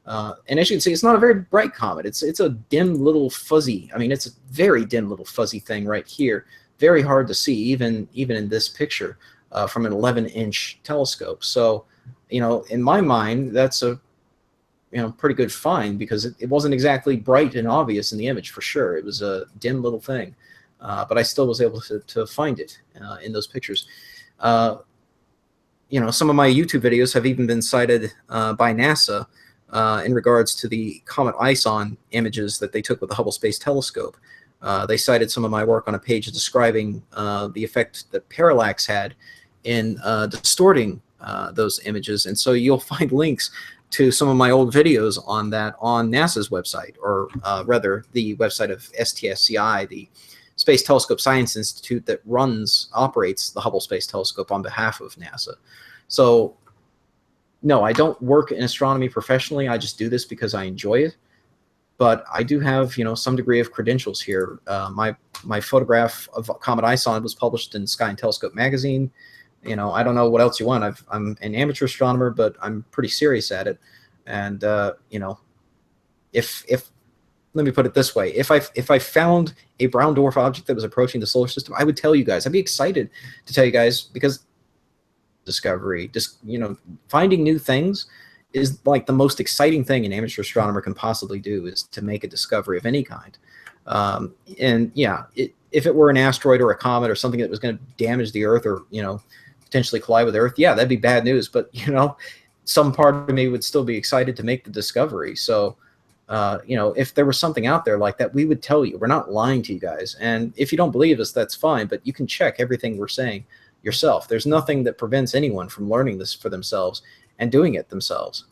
And as you can see, it's not a very bright comet. It's a dim little fuzzy. It's a very dim little fuzzy thing right here. Very hard to see, even in this picture from an 11-inch telescope. So, in my mind, that's a pretty good find, because it wasn't exactly bright and obvious in the image, for sure. It was a dim little thing, but I still was able to find it in those pictures. Some of my YouTube videos have even been cited by NASA in regards to the Comet ISON images that they took with the Hubble Space Telescope. They cited some of my work on a page describing the effect that parallax had in distorting those images. And so you'll find links to some of my old videos on that on NASA's website, or rather the website of STSCI, the Space Telescope Science Institute that operates the Hubble Space Telescope on behalf of NASA. So no, I don't work in astronomy professionally. I just do this because I enjoy it. But I do have, some degree of credentials here. My photograph of Comet ISON was published in Sky and Telescope magazine. I don't know what else you want. I'm an amateur astronomer, but I'm pretty serious at it. And if let me put it this way: if I found a brown dwarf object that was approaching the solar system, I would tell you guys. I'd be excited to tell you guys, because discovery, finding new things is like the most exciting thing an amateur astronomer can possibly do, is to make a discovery of any kind. And yeah, if it were an asteroid or a comet or something that was going to damage the Earth, or potentially collide with Earth, yeah, that'd be bad news. But some part of me would still be excited to make the discovery. So if there was something out there like that, we would tell you. We're not lying to you guys. And if you don't believe us, that's fine. But you can check everything we're saying yourself. There's nothing that prevents anyone from learning this for themselves and doing it themselves.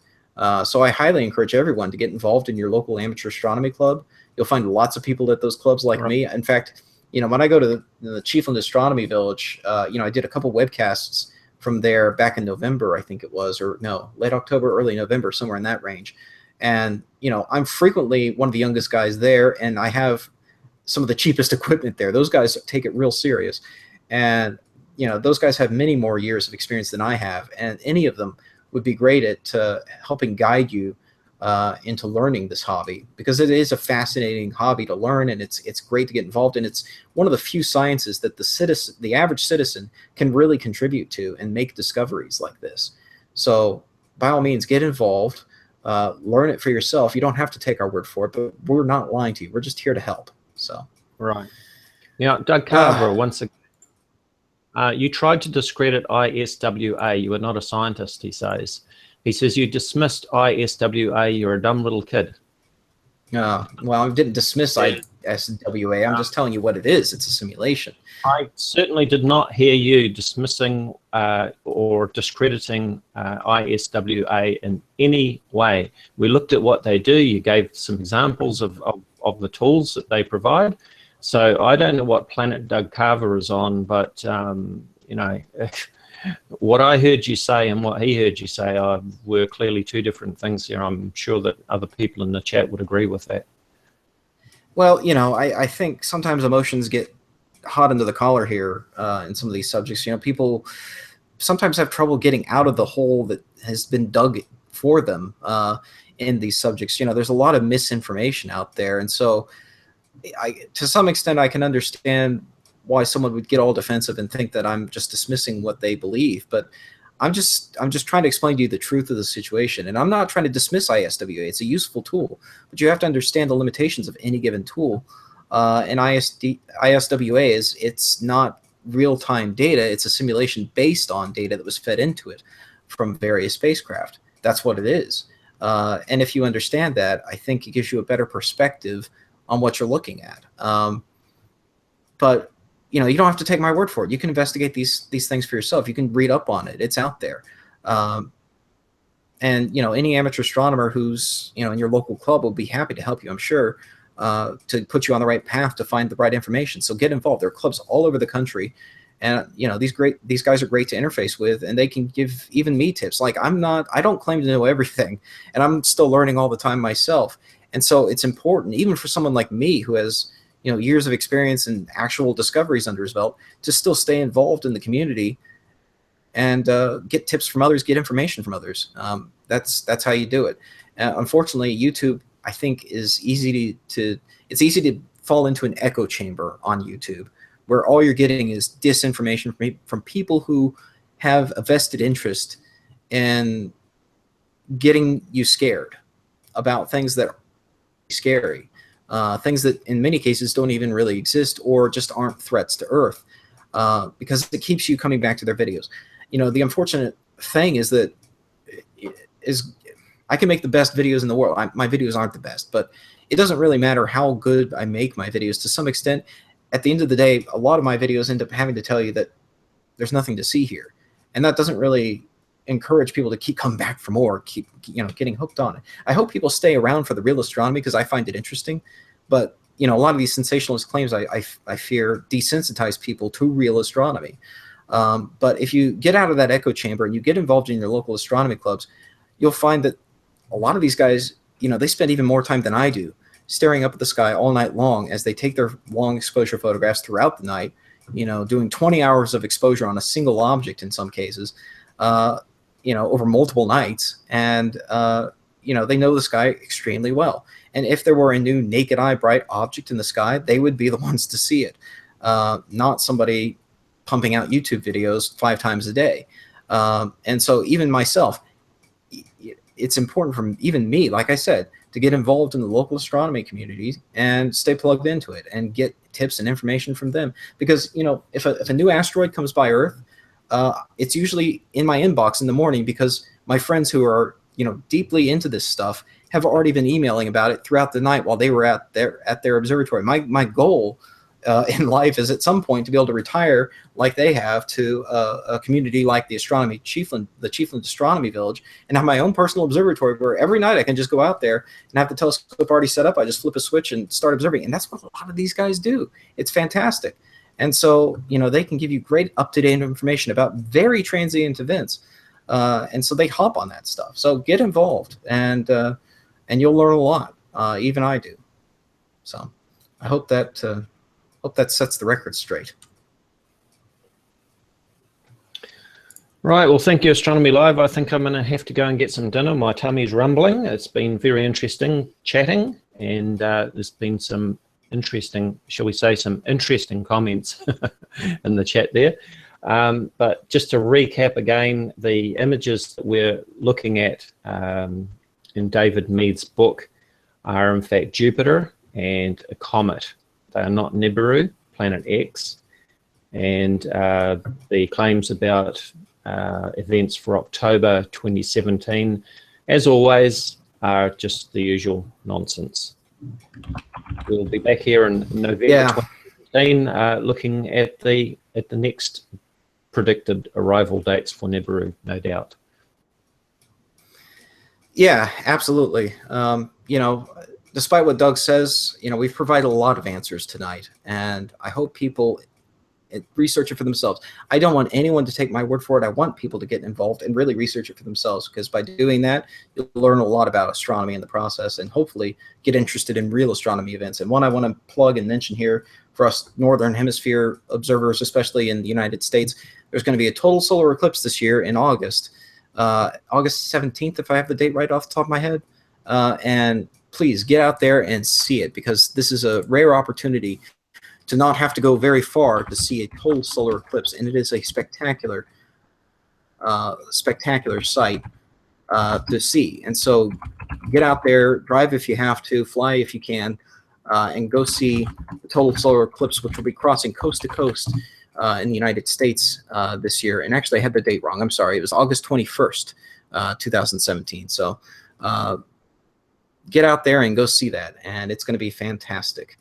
So I highly encourage everyone to get involved in your local amateur astronomy club. You'll find lots of people at those clubs like me. In fact, when I go to the Chiefland Astronomy Village, I did a couple webcasts from there back in November, I think it was, or no, late October, early November, somewhere in that range. And, I'm frequently one of the youngest guys there, and I have some of the cheapest equipment there. Those guys take it real serious. And, those guys have many more years of experience than I have, and any of them would be great at helping guide you into learning this hobby, because it is a fascinating hobby to learn, and it's great to get involved in. It's one of the few sciences that the average citizen can really contribute to and make discoveries like this. So by all means, get involved, learn it for yourself. You don't have to take our word for it, but we're not lying to you. We're just here to help. So right. Doug Carver, once again, you tried to discredit ISWA. You are not a scientist, he says. He says you dismissed ISWA. You're a dumb little kid. Well, I didn't dismiss ISWA. I'm just telling you what it is. It's a simulation. I certainly did not hear you dismissing or discrediting ISWA in any way. We looked at what they do. You gave some examples of the tools that they provide. So I don't know what planet Doug Carver is on, but what I heard you say and what he heard you say were clearly two different things here. I'm sure that other people in the chat would agree with that. Well, I think sometimes emotions get hot under the collar here in some of these subjects. People sometimes have trouble getting out of the hole that has been dug for them in these subjects. There's a lot of misinformation out there, and so to some extent, I can understand why someone would get all defensive and think that I'm just dismissing what they believe. But I'm just trying to explain to you the truth of the situation. And I'm not trying to dismiss ISWA. It's a useful tool, but you have to understand the limitations of any given tool. And ISWA it's not real-time data. It's a simulation based on data that was fed into it from various spacecraft. That's what it is. And if you understand that, I think it gives you a better perspective on what you're looking at. But you know, you don't have to take my word for it. You can investigate these things for yourself. You can read up on it. It's out there. And, you know, any amateur astronomer who's, you know, in your local club will be happy to help you, I'm sure, to put you on the right path to find the right information. So get involved. There are clubs all over the country. And, you know, these guys are great to interface with, and they can give even me tips. Like, I don't claim to know everything, and I'm still learning all the time myself. And so it's important, even for someone like me who has, you know, years of experience and actual discoveries under his belt, to still stay involved in the community and get tips from others, get information from others. That's how you do it. Unfortunately, YouTube, I think, is it's easy to fall into an echo chamber on YouTube, where all you're getting is disinformation from people who have a vested interest in getting you scared about things that are scary, things that in many cases don't even really exist or just aren't threats to Earth, because it keeps you coming back to their videos. You know, the unfortunate thing is that I can make the best videos in the world. My videos aren't the best, but it doesn't really matter how good I make my videos. To some extent, at the end of the day, a lot of my videos end up having to tell you that there's nothing to see here. And that doesn't really encourage people to keep coming back for more, keep, you know, getting hooked on it. I hope people stay around for the real astronomy because I find it interesting. But, you know, a lot of these sensationalist claims, I fear, desensitize people to real astronomy. But if you get out of that echo chamber and you get involved in your local astronomy clubs, you'll find that a lot of these guys, you know, they spend even more time than I do staring up at the sky all night long as they take their long exposure photographs throughout the night, you know, doing 20 hours of exposure on a single object in some cases, you know, over multiple nights. And, you know, they know the sky extremely well. And if there were a new naked eye bright object in the sky, they would be the ones to see it, not somebody pumping out YouTube videos 5 times a day. And so even myself, it's important for even me, like I said, to get involved in the local astronomy community and stay plugged into it and get tips and information from them. Because, you know, if a new asteroid comes by Earth, it's usually in my inbox in the morning because my friends who are, you know, deeply into this stuff have already been emailing about it throughout the night while they were at their observatory. My goal in life is at some point to be able to retire like they have to a community like the Chiefland Astronomy Village, and have my own personal observatory where every night I can just go out there and have the telescope already set up. I just flip a switch and start observing. And that's what a lot of these guys do. It's fantastic. And so, you know, they can give you great up-to-date information about very transient events. And so they hop on that stuff. So get involved, and you'll learn a lot. Even I do. So I hope that sets the record straight. Right. Well, thank you, Astronomy Live. I think I'm going to have to go and get some dinner. My tummy's rumbling. It's been very interesting chatting, and there's been some interesting, shall we say, some interesting comments in the chat there. But just to recap again, the images that we're looking at in David Mead's book are in fact Jupiter and a comet. They are not Nibiru, Planet X. And the claims about events for October 2017, as always, are just the usual nonsense. We'll be back here in November 2015 looking at the next predicted arrival dates for Nibiru, no doubt. Yeah, absolutely. You know, despite what Doug says, you know, we've provided a lot of answers tonight, and I hope people research it for themselves. I don't want anyone to take my word for it. I want people to get involved and really research it for themselves, because by doing that, you'll learn a lot about astronomy in the process and hopefully get interested in real astronomy events. And one I want to plug and mention here for us Northern Hemisphere observers, especially in the United States, there's going to be a total solar eclipse this year in August, August 17th, if I have the date right off the top of my head. And please get out there and see it, because this is a rare opportunity to not have to go very far to see a total solar eclipse, and it is a spectacular, spectacular sight to see. And so, get out there, drive if you have to, fly if you can, and go see the total solar eclipse, which will be crossing coast to coast in the United States this year. And actually, I had the date wrong. I'm sorry. It was August 21st, 2017. So, get out there and go see that, and it's going to be fantastic.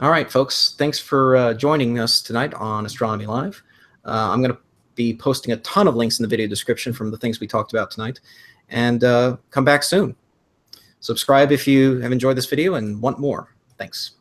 All right, folks. Thanks for joining us tonight on Astronomy Live. I'm going to be posting a ton of links in the video description from the things we talked about tonight. And come back soon. Subscribe if you have enjoyed this video and want more. Thanks.